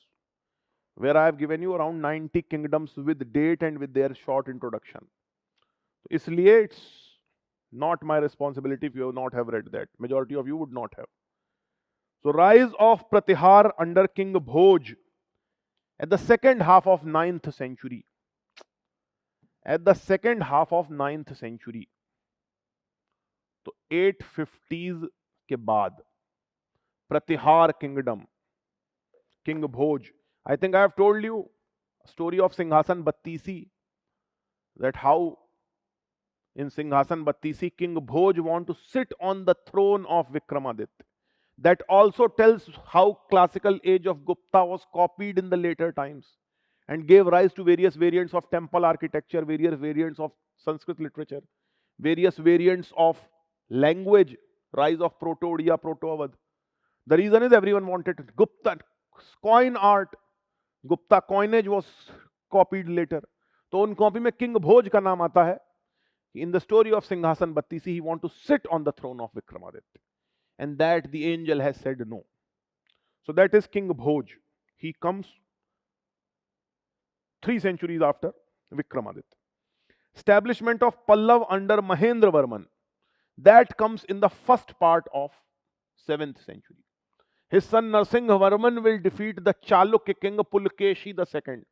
where I have given you around 90 kingdoms with date and with their short introduction. So इसलिए it's not my responsibility if you not have read that. Majority of you would not have. So rise of Pratihar under King Bhoj at the second half of 9th century. At the second half of 9th century. तो 850s के बाद Pratihar kingdom, King Bhoj. I think I have told you a story of Singhasan Battisi, that how in Singhasan Battisi King Bhoj want to sit on the throne of Vikramaditya. That also tells how classical age of Gupta was copied in the later times and gave rise to various variants of temple architecture, various variants of Sanskrit literature, various variants of language, rise of Proto-Odia, Proto-Awadh. The reason is everyone wanted it. Gupta coin art, Gupta coinage was copied later. तो उन copy में king भोज का नाम आता है. In the story of Singhasan Battisi, he want to sit on the throne of Vikramaditya, and that the angel has said no. So that is King Bhoj. He comes 3 centuries after Vikramaditya. Establishment of Pallav under Mahendra Varman, that comes in the first part of 7th century. His son Narsingh Varman will defeat the Chalukya king Pulkeshi II.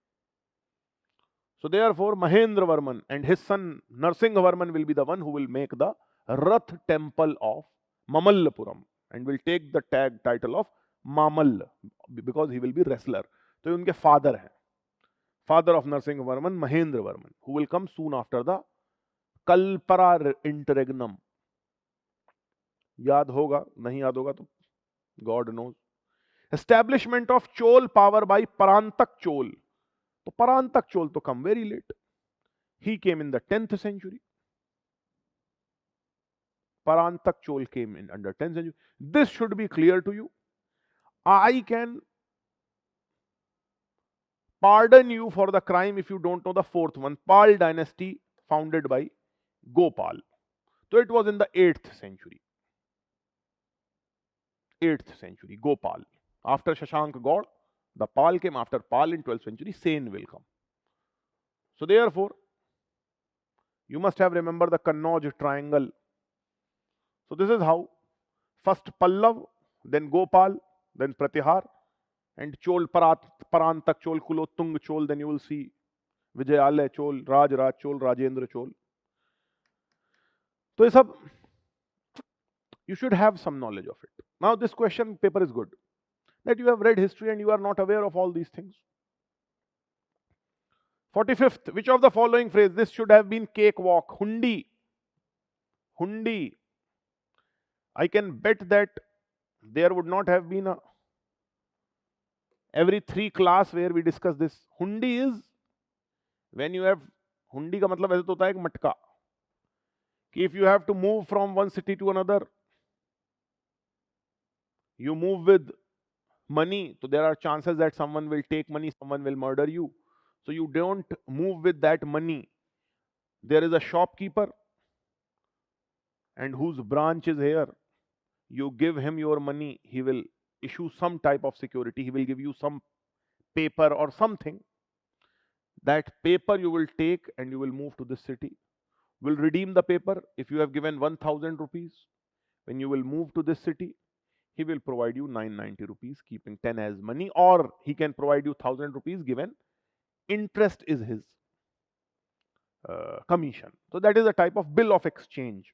So therefore Mahendra Varman and his son Narsingh Varman will be the one who will make the Rath temple of Mamallapuram and will take the title of Mamal, because he will be wrestler. तो ये उनके father हैं. Father of Narsingh Varman, Mahendra Varman, who will come soon after the Kalpara interregnum. याद होगा, नहीं याद होगा तो God knows. Establishment of Chol power by Parantak Chol. So Parantak Chol to come very late. He came in the 10th century. Parantak Chol came in under 10th century. This should be clear to you. I can pardon you for the crime if you don't know the fourth one. Pal dynasty founded by Gopal. So it was in the 8th century. 8th century, Gopal. After Shashank God, the Pal came. After Pal in 12th century, Sen will come. So therefore, you must have remembered the Kannauj triangle. So this is how first Pallav, then Gopal, then Pratihar, and Chol, Parantak Chol, Kulotung Chol. Then you will see Vijayalaya Chol, Raj Chol, Rajendra Chol. So this सब you should have some knowledge of it. Now this question paper is good, that you have read history and you are not aware of all these things. 45th, which of the following phrase, this should have been cakewalk. Hundi. Hundi. I can bet that there would not have been a every 3 class where we discuss this. Hundi is when you have, hundi का मतलब ऐसे तो होता है एक मटका, कि if you have to move from one city to another, you move with money, so there are chances that someone will take money, someone will murder you. So you don't move with that money. There is a shopkeeper, and whose branch is here. You give him your money, he will issue some type of security, he will give you some paper or something. That paper you will take and you will move to this city. Will redeem the paper. If you have given 1000 rupees, when you will move to this city, he will provide you 990 rupees, keeping 10 as money, or he can provide you 1000 rupees given interest is his commission. So that is a type of bill of exchange.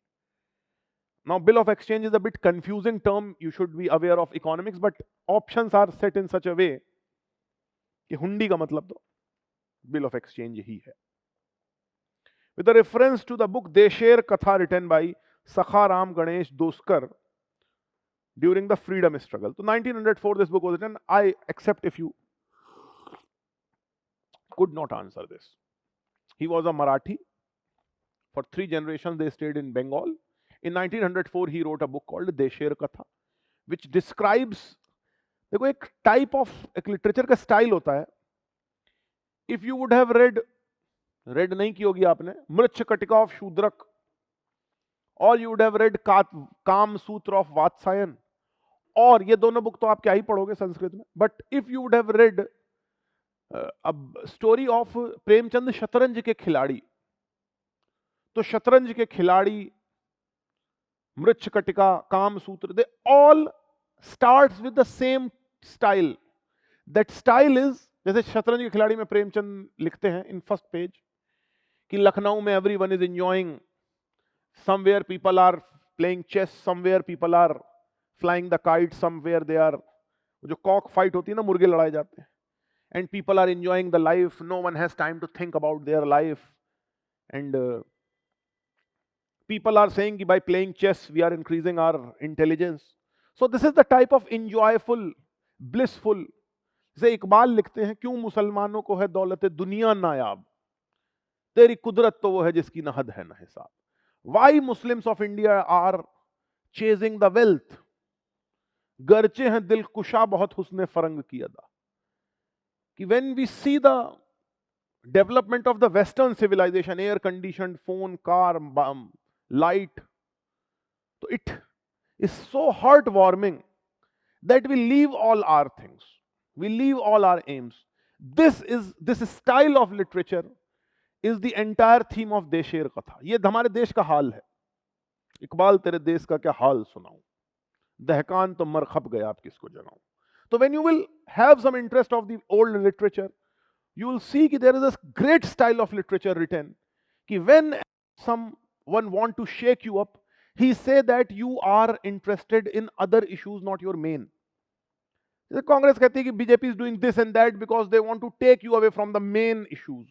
Now, bill of exchange is a bit confusing term. You should be aware of economics, but options are set in such a way कि हुंडी का मतलब तो bill of exchange ही है. With a reference to the book Desher Katha written by Sakharam Ganesh Doskar during the freedom struggle. So 1904 this book was written. I accept if you could not answer this. He was a Marathi. For 3 generations they stayed in Bengal. In 1904 he wrote a book called Desher Katha, which describes, देखो एक type of एक literature का style होता है. If you would have read नहीं की होगी आपने मृच्छकटिका ऑफ शूद्रक, और you would have read काम सूत्र ऑफ वात्सायन, और ये दोनों बुक तो आप क्या ही पढ़ोगे संस्कृत में, but if you would have read story of Premchand शतरंज के खिलाड़ी, तो शतरंज के खिलाड़ी, मृच्छकटिका, काम सूत्र, they all starts with the same style. That style is, जैसे शतरंज के खिलाड़ी में प्रेमचंद लिखते हैं इन फर्स्ट पेज कि लखनऊ में everyone is enjoying, somewhere people are playing chess, somewhere people are flying the kite, somewhere they are, जो कॉक फाइट होती है ना, मुर्गे लड़ाए जाते हैं, and people are enjoying the life, no one has time to think about their life, and people are saying by playing chess we are increasing our intelligence. So this is the type of enjoyful, blissful. जैसे इकबाल लिखते हैं, क्यों मुसलमानों को है दौलत दुनिया नायाब, तेरी कुदरत तो वो है जिसकी न हद है न हिसाब. Why Muslims of India are chasing the wealth? गर्चे हैं दिल कुशा बहुत हुस्ने फरंग की अदा. कि when we see the development of the Western civilization, air conditioned phone, car, light, so it is so heartwarming that we leave all our things, we leave all our aims. This style of literature is the entire theme of Desher Katha. ये हमारे देश का हाल है. इकबाल तेरे देश का क्या हाल सुनाऊं, दहकान तो मर खप गया आप किसको जगाऊं. So when you will have some interest of the old literature, you will see that there is a great style of literature written कि when someone want to shake you up, he say that you are interested in other issues, not your main. जैसे कांग्रेस कहती है कि BJP is doing this and that because they want to take you away from the main issues.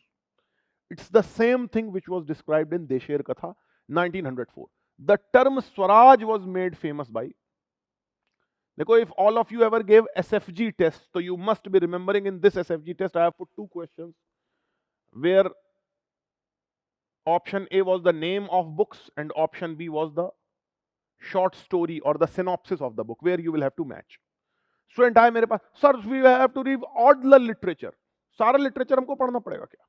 It's the same thing which was described in Desher Katha 1904. The term Swaraj was made famous by, देखो, if all of you ever gave SFG test, so you must be remembering in this SFG test I have put 2 questions where option A was the name of books and option B was the short story or the synopsis of the book, where you will have to match. Student आए मेरे पास, sir we have to read all the literature, सारा literature हमको पढ़ना पड़ेगा क्या?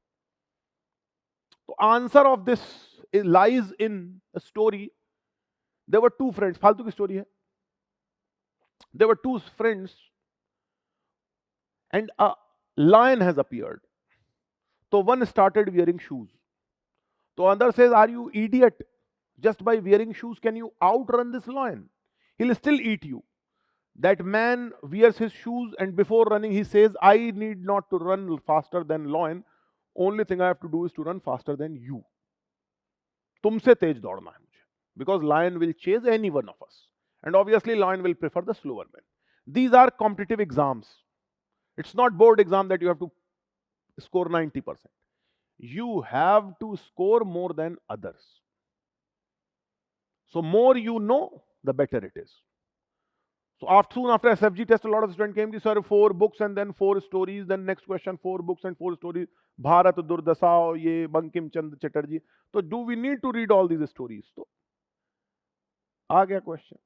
तो answer of this lies in a story. There were 2 friends, फालतू की story है. There were 2 friends and a lion has appeared. So one started wearing shoes. So other says, are you idiot? Just by wearing shoes can you outrun this lion? He'll still eat you. That man wears his shoes and before running he says, I need not to run faster than lion. Only thing I have to do is to run faster than you. तुमसे तेज दौड़ना है मुझे. Because lion will chase any one of us. And obviously lion will prefer the slower man. These are competitive exams. It's not board exam that you have to score 90%. You have to score more than others. So more you know, the better it is. So soon after SFG test, a lot of students came, sir, 4 books and then 4 stories. Then next question, 4 books and 4 stories. Bharat Durdasa, ye Bankim Chand Chatterjee. So do we need to read all these stories? So, aa gaya question.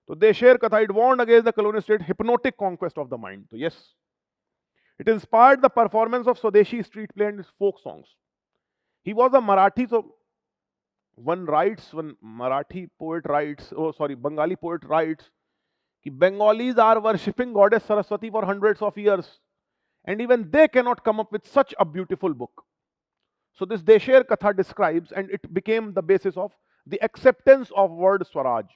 So Desher Katha, it warned against the colonial state hypnotic conquest of the mind. So yes, it inspired the performance of Swadeshi street play and folk songs. He was a Marathi, so one Marathi poet writes, Bengali poet writes, कि Bengalis are worshipping goddess Saraswati for hundreds of years, and even they cannot come up with such a beautiful book. So this Desher Katha describes, and it became the basis of the acceptance of word Swaraj.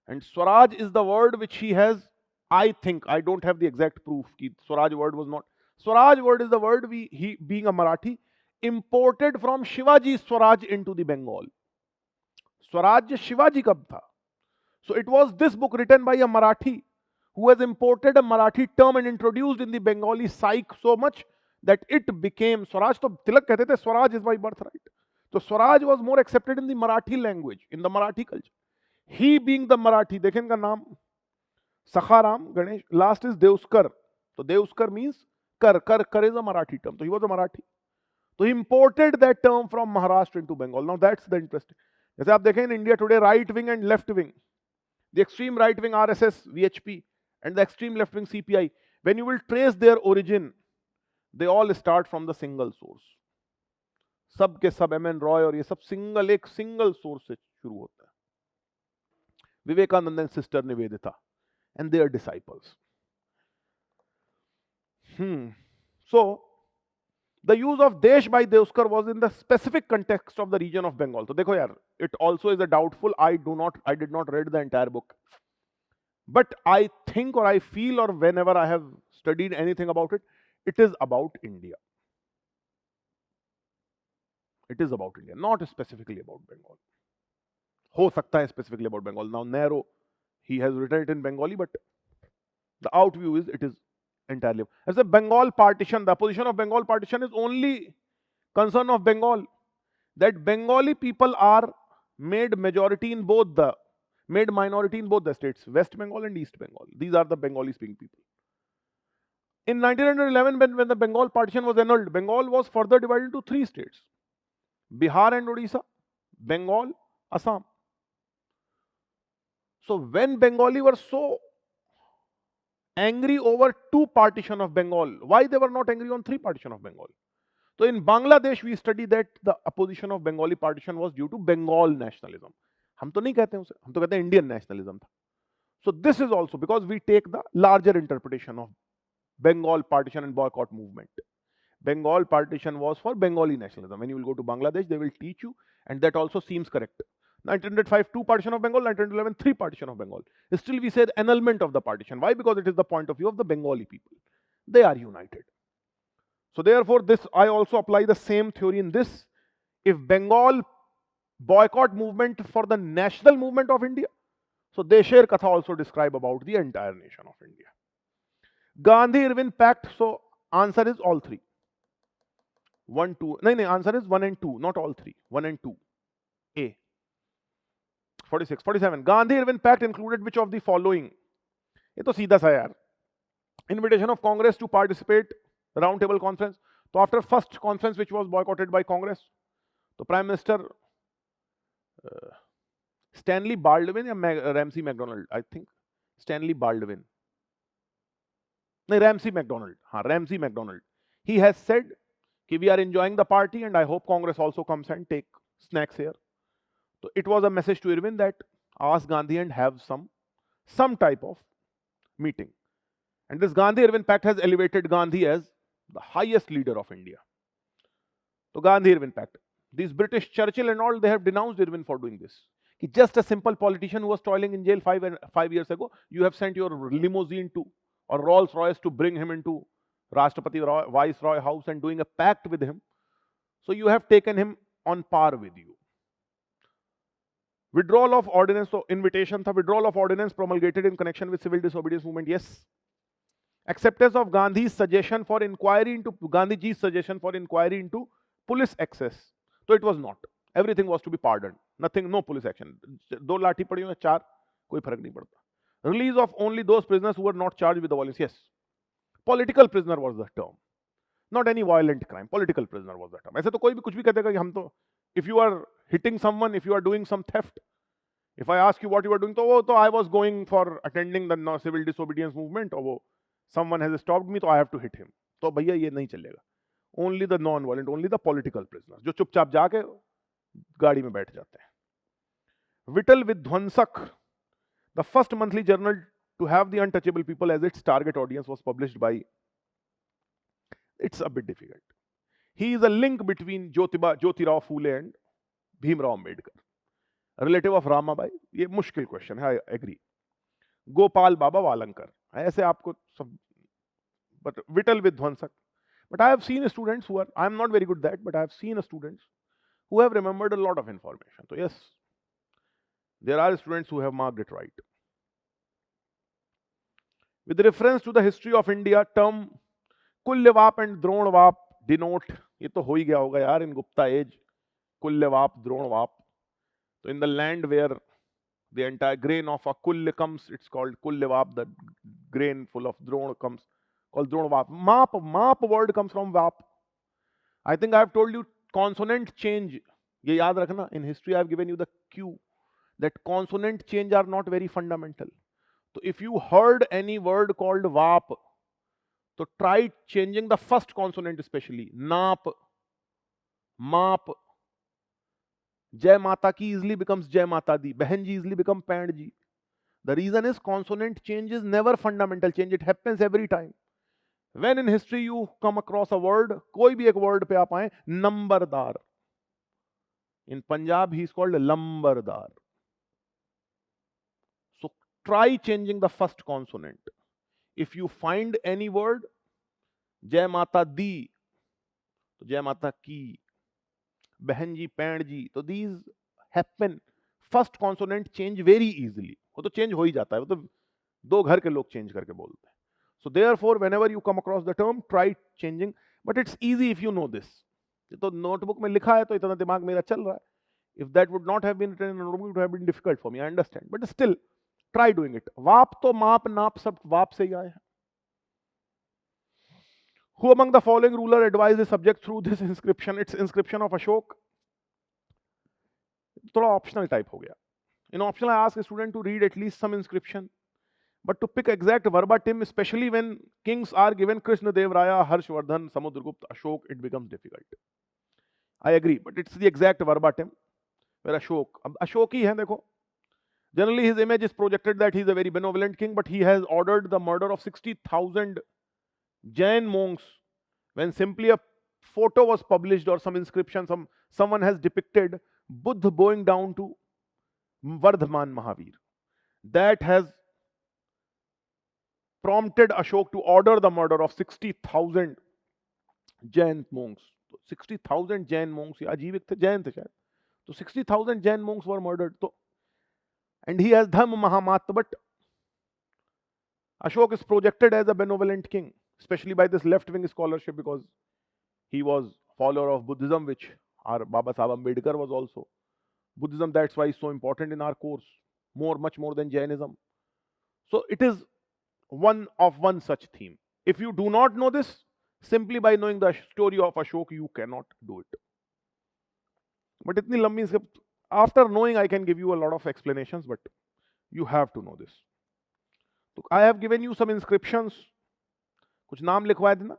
And Swaraj is the word which he has, I think, I don't have the exact proof, कि Swaraj word was not. Swaraj word is the word he being a Marathi, imported from Shivaji Swaraj into the Bengal. Swaraj Shivaji kab tha? So it was this book written by a Marathi who has imported a Marathi term and introduced in the Bengali psyche so much that it became Swaraj. So Tilak kehte the Swaraj is my birthright. So Swaraj was more accepted in the Marathi language, in the Marathi culture. He being the Marathi, dekhen ka naam Sakharam Ganesh, last is Deuskar. So Deuskar means kar is a Marathi term. So he was a Marathi. So he imported that term from Maharashtra into Bengal. Now that's the interesting. जैसे आप देखें in India today, right wing and left wing, the extreme right wing RSS, VHP, and the extreme left wing CPI, when you will trace their origin, they all start from the single source. सब के सब MN Roy और ये सब एक single source से शुरू होता है. Vivekananda and sister Nivedita and their disciples. So the use of Desh by Deuskar was in the specific context of the region of Bengal. So dekho yaar, it also is a doubtful. I did not read the entire book, but I think or I feel or whenever I have studied anything about it, it is about India. It is about India, not specifically about Bengal. Ho sakta hai specifically about Bengal. Now Nehru, he has written it in Bengali, but the outview is it is entirely. As a Bengal partition, the position of Bengal partition is only concern of Bengal, that Bengali people are made minority in both the states, West Bengal and East Bengal. These are the Bengali speaking people. In 1911, when the Bengal partition was annulled, Bengal was further divided into 3 states: Bihar and Odisha, Bengal, Assam. So when Bengali were so angry over 2 partition of Bengal, why they were not angry on 3 partition of Bengal? So in Bangladesh, we study that the opposition of Bengali partition was due to Bengal nationalism. हम तो नहीं कहते उसे, हम तो कहते हैं Indian nationalism था. So this is also because we take the larger interpretation of Bengal partition and boycott movement. Bengal partition was for Bengali nationalism. When you will go to Bangladesh, they will teach you, and that also seems correct. 1905, 2 partition of Bengal, 1911, 3 partition of Bengal. Still we say the annulment of the partition. Why? Because it is the point of view of the Bengali people. They are united. So therefore, this I also apply the same theory in this. If Bengal boycott movement for the national movement of India, so Desher Katha also describe about the entire nation of India. Gandhi-Irwin Pact, so answer is all 3. 1, 2, no, answer is 1 and 2, not all 3, 1 and 2. A. 46, 47. Gandhi-Irwin Pact included which of the following? ये तो सीधा सा यार. Invitation of Congress to participate round table conference. So after first conference which was boycotted by Congress, the Prime Minister Stanley Baldwin or Ramsay MacDonald, I think Stanley Baldwin. No, Ramsay MacDonald. Ramsay MacDonald. He has said that we are enjoying the party and I hope Congress also comes and take snacks here. So it was a message to Irwin that ask Gandhi and have some type of meeting. And this Gandhi-Irwin Pact has elevated Gandhi as the highest leader of India. So Gandhi-Irwin Pact. These British Churchill and all, they have denounced Irwin for doing this. Just a simple politician who was toiling in jail 5 years ago, you have sent your limousine to or Rolls Royce to bring him into Rashtrapati Viceroy house and doing a pact with him. So you have taken him on par with you. Withdrawal of ordinance, so invitation tha, withdrawal of ordinance promulgated in connection with civil disobedience movement, yes. Acceptance of Gandhi's suggestion for inquiry into police excess. So it was not. Everything was to be pardoned. Nothing, no police action. दो लाठी पड़ी हो, चार, कोई फर्क नहीं पड़ता. Release of only those prisoners who were not charged with the violence. Yes, political prisoner was the term, not any violent crime. Political prisoner was the term. ऐसे तो कोई भी कुछ भी कहते कि हम तो, if you are hitting someone, if you are doing some theft, if I ask you what you are doing, तो वो तो I was going for attending the civil disobedience movement, और वो someone has stopped me, तो I have to hit him. तो भैया ये नहीं चलेगा. Only the non-violent, only the political prisoners, जो चुपचाप जाके गाड़ी में बैठ जाते हैं. Vittal Vidhwansak, the first monthly journal to have the untouchable people as its target audience, was published by. It's a bit difficult. He is a link between Jyotirao Phule and Bhimrao Ambedkar. Relative of Ramabai. ये मुश्किल question है, I agree. Gopal बाबा वालंकर, ऐसे आपको सब. But Vittal Vidhwansak. But I have seen students who are, I am not very good at that, but I have seen students who have remembered a lot of information. So yes, there are students who have marked it right. With reference to the history of India, term Kulyavap and Dronvap denote, ये तो हो ही गया होगा यार in Gupta age, Kulyavap, Dronvap. So in the land where the entire grain of a Kulya comes, it's called Kulyavap, the grain full of Dron comes, called Dronvap. Map word comes from Vap. I think I have told you consonant change, ये याद रखना. In history I have given you the cue that consonant change are not very fundamental. So if you heard any word called Vap, so try changing the first consonant especially. Nap, Map. Jai Mata Ki easily becomes Jai Mata Di. Behan ji easily become Pand ji. The reason is consonant change is never fundamental change. It happens every time. When in history you come across a word, कोई भी एक word पे आप आए, नंबरदार. In Punjab he is called Lambardar. So try changing the first consonant. If you find any word, Jai Mata Di, तो Jai Mata Ki, Behan ji, Pand ji, तो these happen. First consonant change very easily. वो तो change हो ही जाता है, वो तो दो घर के लोग change करके बोलते हैं. So therefore, whenever you come across the term, try changing. But it's easy if you know this. ये तो notebook में लिखा है तो इतना दिमाग मेरा चल रहा है. If that would not have been written in a notebook, it would have been difficult for me. I understand. But still, try doing it. Vap तो माप नाप सब वाप से ही आए हैं. Who among the following ruler advised the subject through this inscription? It's inscription of Ashok. थोड़ा optional type हो गया. In optional, I ask a student to read at least some inscription. But to pick exact verbatim, especially when kings are given Krishna Dev Raya, Harshvardhan, Samudragupta, Ashok, it becomes difficult. I agree, but it's the exact verbatim. Where Ashok, Ashok ही है देखो. Generally, his image is projected that he is a very benevolent king, but he has ordered the murder of 60,000 Jain monks when simply a photo was published or some inscription, someone has depicted Buddha bowing down to Vardhaman Mahavir. That has prompted Ashok to order the murder of 60,000 Jain monks. 60,000 Jain monks, ये अजीविक थे, जैन थे शायद. So 60,000 Jain monks were murdered. So, and he has Dhamma Mahamatma, but Ashok is projected as a benevolent king, especially by this left-wing scholarship, because he was follower of Buddhism, which our Baba Sahib Ambedkar was also. Buddhism, that's why it's so important in our course, much more than Jainism. So it is one such theme. If you do not know this, simply by knowing the story of Ashok, you cannot do it. But itni lambi, after knowing, I can give you a lot of explanations, but you have to know this. So I have given you some inscriptions. कुछ नाम लिखवा देना.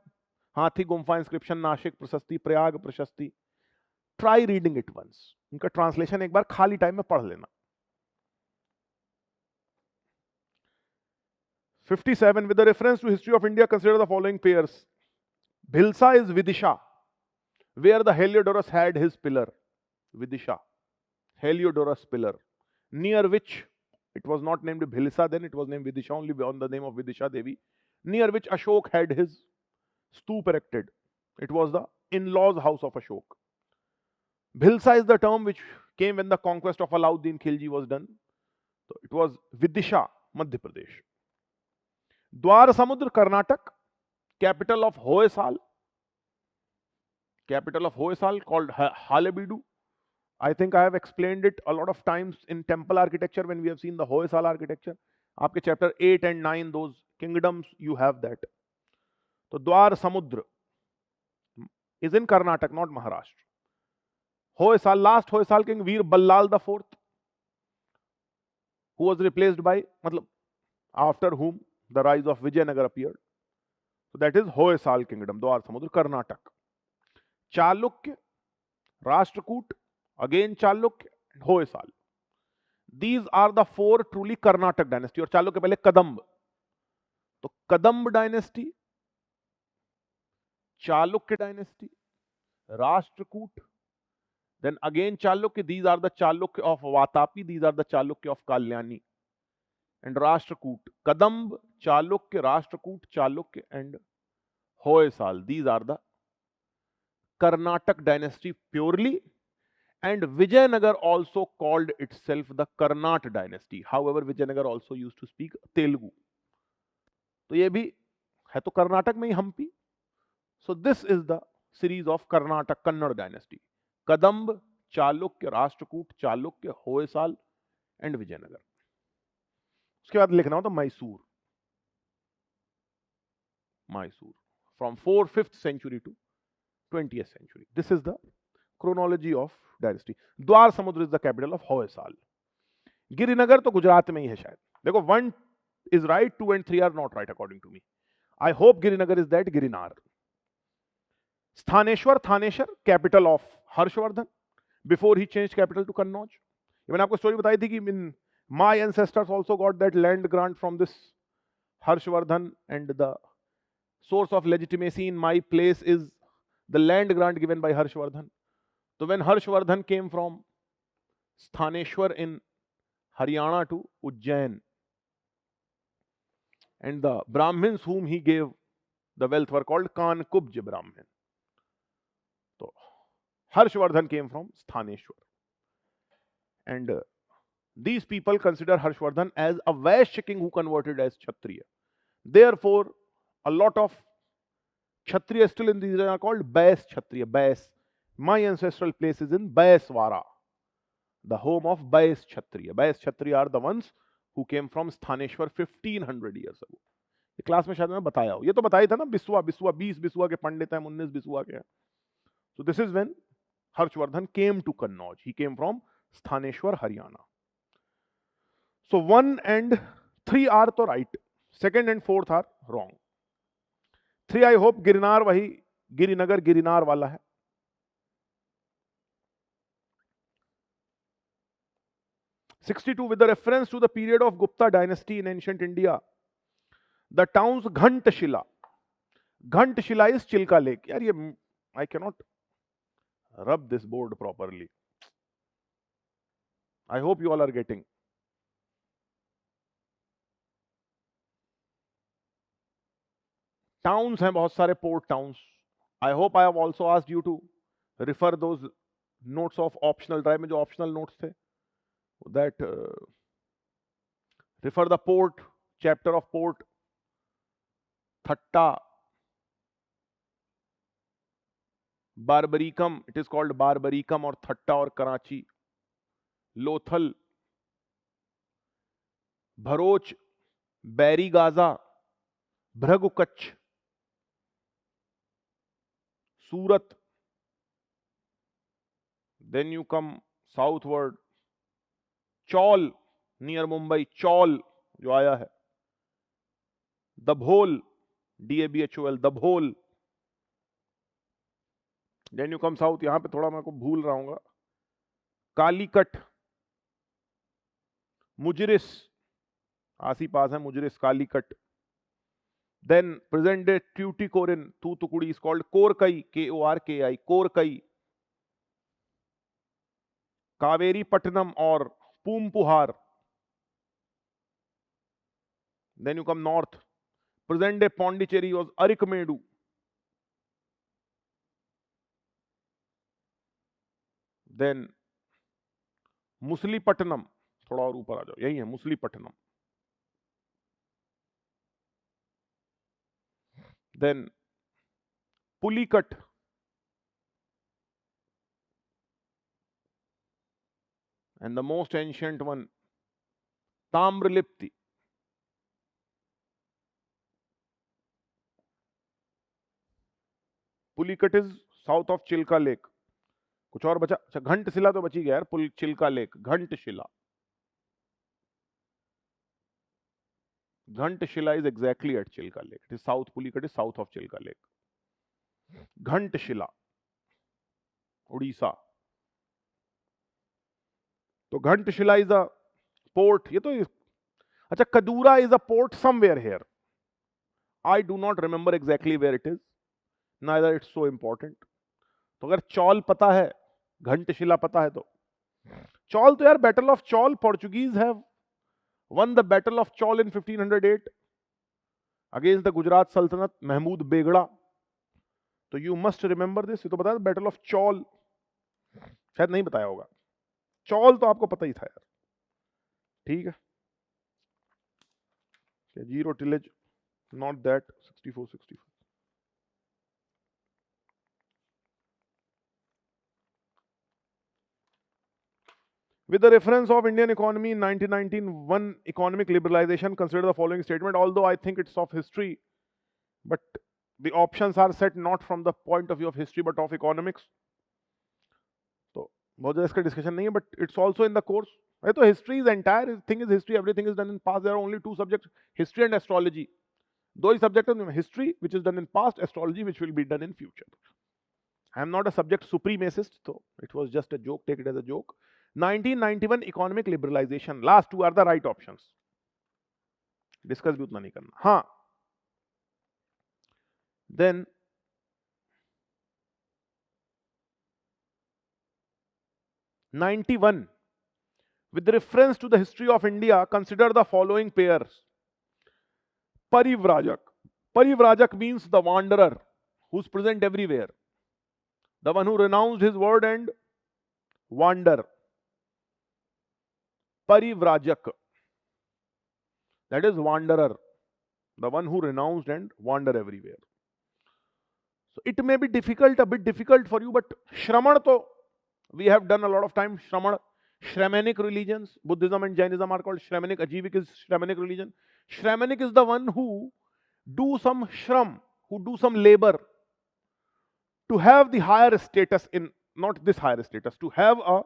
हाथी Gumpha inscription, Nashik प्रशस्ति, प्रयाग प्रशस्ति. Try reading it once. इनका translation एक बार खाली टाइम में पढ़ लेना. 57. With the reference to history of India, consider the following pairs. Bhilsa is Vidisha, where the Heliodorus had his pillar. Vidisha, Heliodorus pillar, near which it was not named Bhilsa then, it was named Vidisha, only on the name of Vidisha Devi, near which Ashok had his stoop erected. It was the in-laws house of Ashok. Bhilsa is the term which came when the conquest of Alauddin Khilji was done. So it was Vidisha, Madhya Pradesh. Dwar Samudra, Karnataka, capital of Hoysal. Capital of Hoysal called Halebidu. I think I have explained it a lot of times in temple architecture when we have seen the Hoysala architecture. आपके chapter 8 and 9, those kingdoms, you have that. तो द्वार समुद्र is in Karnataka, not Maharashtra. Hoysala, last Hoysala king Veer Ballal the fourth, who was replaced by, मतलब, after whom the rise of Vijayanagar appeared. So that is Hoysala kingdom, Dwar Samudra, Karnataka. Chalukya, Rashtrakoot, again Chalukya, and Hoysala. These are the four truly Karnataka dynasty. और चालुक्य पहले कदम्ब, तो Kadamba dynasty, Chalukya dynasty, Rashtrakuta, then again Chalukya. These are the Chalukya of Vatapi, these are the Chalukya of Kalyani, and Rashtrakoot. Kadamb, Chalukya, Rashtrakoot, Chalukya, and Hoysala. These are the Karnataka dynasty purely, and Vijayanagar also called itself the Karnat dynasty. However, Vijayanagar also used to speak Telugu. तो ये भी है तो कर्नाटक में ही Hampi. So this is the series of Karnataka Kannada dynasty. Kadamba, Chalukya, Rashtrakoot, Chalukya, Hoysala, and Vijayanagar. उसके बाद लिखना होता Mysore. Mysore, from 4th-5th century to 20th century. This is the chronology of dynasty. द्वार समुद्र is the capital of Hoysala. Girinagar तो गुजरात में ही है शायद. देखो 1 is right, 2 and 3 are not right according to me. I hope Girinagar is that, Girinar. Sthaneshwar, Thaneshwar, capital of Harshvardhan, before he changed capital to Kannauj. मैंने आपको story बताई थी कि my ancestors also got that land grant from this Harshvardhan, and the source of legitimacy in my place is the land grant given by Harshvardhan. So when Harshvardhan came from Sthaneshwar in Haryana to Ujjain, and the Brahmins whom he gave the wealth were called Kankubj Brahmin. So Harshvardhan came from Sthaneshwar, and these people consider Harshvardhan as a Vaishya king who converted as Kshatriya. Therefore, a lot of Kshatriya still in these are called Bais Kshatriya. Bais. My ancestral place is in Baiswara, the home of Bais Kshatriya. Bais Kshatriya are the ones who came from Sthaneshwar 1500 years ago. ये class में शायद मैं बताया हो. ये तो बताया था ना, बिस्वा 20 बिस्वा के पंडित हैं, 19 बिस्वा के हैं. So this is when Harshvardhan came to Kannauj. He came from Sthaneshwar, Haryana. So 1 and 3 are तो right. 2nd and 4th are wrong. 3 I hope Girnar वही गिरिनगर गिरिनार वाला है. 62 with the reference to the period of Gupta dynasty in ancient India. The town's Ghantashila. Ghantashila is Chilka Lake. यार ये I cannot rub this board properly. I hope you all are getting. Towns हैं बहुत सारे, port towns. I hope I have also asked you to refer those notes of optional drive में जो optional notes थे, that refer the port, chapter of port, Thatta, Barbaricum, it is called Barbaricum or Thatta or Karachi, Lothal, Bharoch, Bari Gaza, Bhragukach, Surat. Then you come southward, Chaul near Mumbai, Chaul जो आया है, Dabhol, DABHOL, Dabhol. Then you come south, यहां पे थोड़ा मैं को भूल रहा हूँ, कालीकट, मुजरिस, आसी पास है मुजरिस, Calicut. Then present day Tuticorin, Thoothukudi is called Korkai, Korki, Korkai. Kaveri Patnam or Poompuhar. Then you come north. Present day Pondicherry was Arikmedu. Then Muslipatanam, थोड़ा और ऊपर आ जाओ, यही है Muslipatanam. Then Pulikat, and the most ancient one, Tamralipti. Pulicat is south of Chilka Lake. कुछ और बचा? अच्छा, घंटशिला तो बची गया यार, Chilka lake, Ghantashila. Ghantashila is exactly at Chilka Lake. It is south, Pulicat is south of Chilka Lake. Ghantashila, Orissa. तो घंटशिला इज अ पोर्ट. ये तो अच्छा, Kadura is a port somewhere here. I do not remember exactly where it is, neither it's so important. तो अगर चौल पता है, घंटशिला पता है, तो चौल तो यार, battle of Chaul, Portuguese have won the battle of Chaul in 1508 against the Gujarat सल्तनत, महमूद बेगड़ा. तो यू मस्ट रिमेंबर दिस. ये तो बताया बैटल ऑफ चौल, शायद नहीं बताया होगा. चौल तो आपको पता ही था यार. ठीक है, zero tillage, not that. 64 with the reference of Indian economy in 1919, one economic liberalization, consider the following statement. Although I think it's of history, but the options are set not from the point of view of history but of economics. तो बहुत ज़्यादा इसका discussion नहीं है, but it's also in the course. तो history is entire thing is history. Everything is done in past. There are only two subjects: history and astrology. दो ही subject हैं. History which is done in past, astrology which will be done in future. I am not a subject supremacist, so it was just a joke. Take it as a joke. 1991 economic liberalization. Last two are the right options. Discuss भी उतना नहीं करना. हाँ, then 91, with reference to the history of India, consider the following pairs. Parivrajak. Parivrajak means the wanderer who's present everywhere, the one who renounced his word and wander. Parivrajak, that is wanderer, the one who renounced and wander everywhere. So it may be difficult, a bit difficult for you, but Shraman, to we have done a lot of time. Shraman, Shramanic religions, Buddhism and Jainism are called Shramanic. Ajivik is Shramanic religion. Shramanic is the one who do some shram, who do some labor to have the higher status in, not this higher status, to have a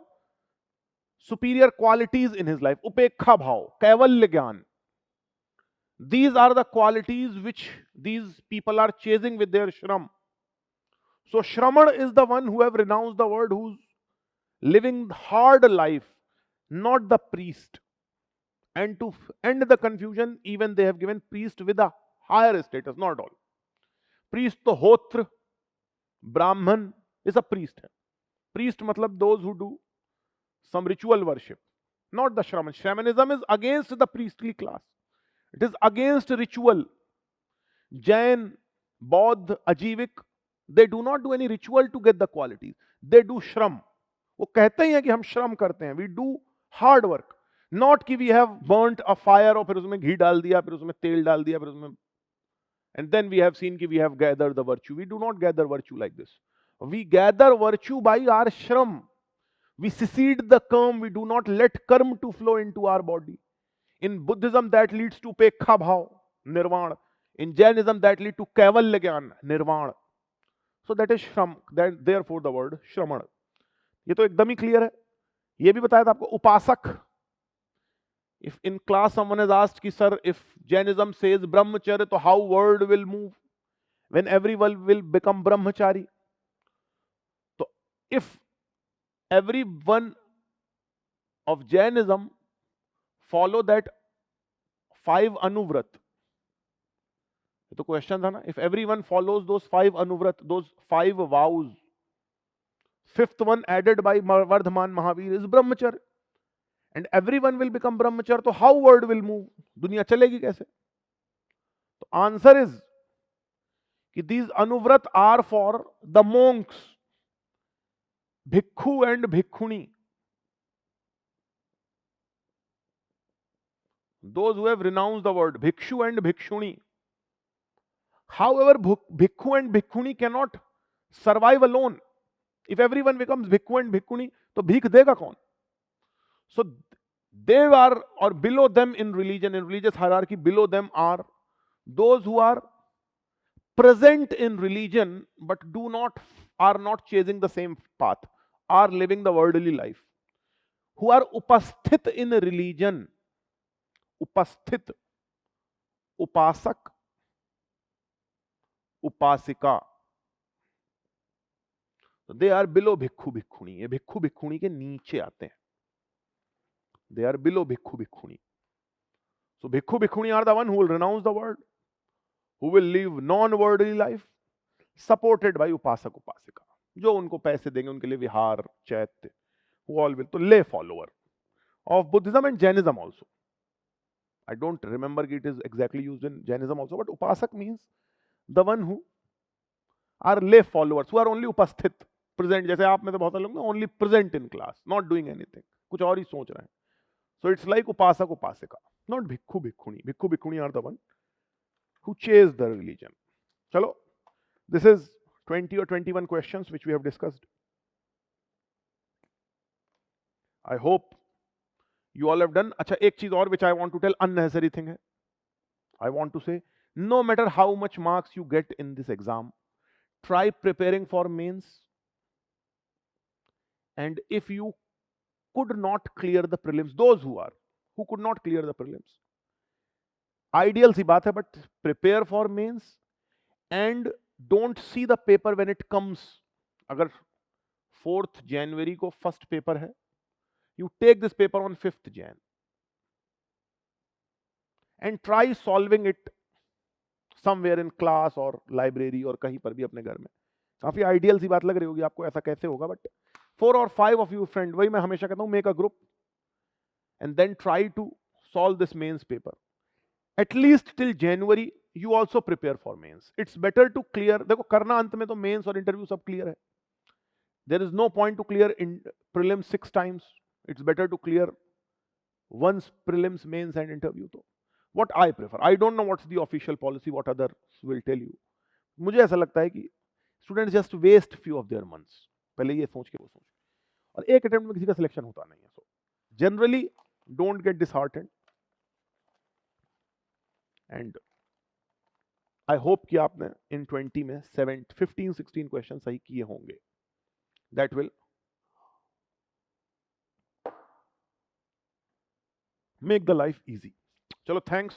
superior qualities in his life. Upekha bhav, kaivalya gyan. These are the qualities which these people are chasing with their shram. So Shraman is the one who have renounced the word, who's living hard life, not the priest. And to end the confusion, even they have given priest with a higher status, not all. Priest to Hotra, Brahman is a priest. Priest matlab those who do some ritual worship, not the Shraman. Shamanism is against the priestly class. It is against ritual. Jain, Bodh, Ajivik, they do not do any ritual to get the qualities. They do shram. वो कहते ही हैं कि हम श्रम करते हैं. We do hard work. Not कि we have burnt a fire और फिर उसमें घी डाल दिया, फिर उसमें तेल डाल दिया, फिर उसमें, and then we have seen कि we have gathered the virtue. We do not gather virtue like this. We gather virtue by our shram. We secede the karma. We do not let karma to flow into our body. In Buddhism, that leads to pekha bhav, nirvana. In Jainism, that leads to kaivalya gyan, nirvana. So that is shram. That, therefore the word shraman. ये तो एकदम ही clear है. ये भी बताया था आपको. उपासक. If in class someone has asked कि sir, if Jainism says brahmacharya, तो how world will move when everyone will become brahmachari? So if everyone of Jainism follow that 5 anuvrat, तो क्वेश्चन था ना, if everyone follows those 5 anuvrat, those 5 vows, 5th one added by Vardhaman Mahavir is brahmacharya, and everyone will become brahmacharya, तो how world will move? दुनिया चलेगी कैसे? तो answer is कि these anuvrat are for the monks, bhikkhu and bhikkhuni, those who have renounced the word, bhikshu and bhikshuni. However, bhikkhu and bhikkhuni cannot survive alone. If everyone becomes bhikkhu and bhikkhuni, तो भीख देगा कौन? So they are, or below them in religion, in religious hierarchy, below them are those who are present in religion but are not chasing the same path, are living the worldly life, who are upasthit in religion. Upasthit, upasak, upasika, they are below bhikkhu bhikkhuni. ये भिक्खु भिक्खुणी के नीचे आते हैं. They are below bhikkhu bhikkhuni. So bhikkhu bhikkhuni are the one who will renounce the world, who will live non-worldly life, supported by upasak upasika, जो उनको पैसे देंगे उनके लिए विहार चैत्य, who all will, तो lay follower of Buddhism and Jainism also. I don't remember it is exactly used in Jainism also, but upasak means the one who are lay followers, who are only upasthit, present. जैसे आप में से बहुत सारे लोग ना only present in class, not doing anything, कुछ और ही सोच रहे हैं. So it's like upasak upasika, not bhikkhu bhikkhuni. Bhikkhu bhikkhuni are the one who chase the religion. Chalo, this is 20 or 21 questions which we have discussed. I hope you all have done. अच्छा, एक चीज और which I want to tell, unnecessary thing है. I want to say, no matter how much marks you get in this exam, try preparing for mains. And if you could not clear the prelims, those who could not clear the prelims, ideal सी बात है, but prepare for mains and don't see the paper when it comes. अगर 4th January को first paper है, you take this paper on 5th Jan and try solving it somewhere in class or library और कहीं पर भी अपने घर में. काफी आइडियल सी बात लग रही होगी आपको, ऐसा कैसे होगा, but 4 or 5 of you friend, वही मैं हमेशा कहता हूं, make a group and then try to solve this mains paper. At least till January you also prepare for mains. It's better to clear, देखो करना अंत में तो mains और interview सब clear है. There is no point to clear in prelims 6 times. It's better to clear once prelims, mains and interview. तो what I prefer, I don't know what's the official policy, what others will tell you. मुझे ऐसा लगता है कि students just waste few of their months. पहले ये सोच के वो सोच, और एक अटेम्प्ट में किसी का सिलेक्शन होता नहीं है. So generally don't get disheartened and I hope कि आपने in 20 में 15-16 क्वेश्चन सही किए होंगे. That will make the life easy. चलो, thanks.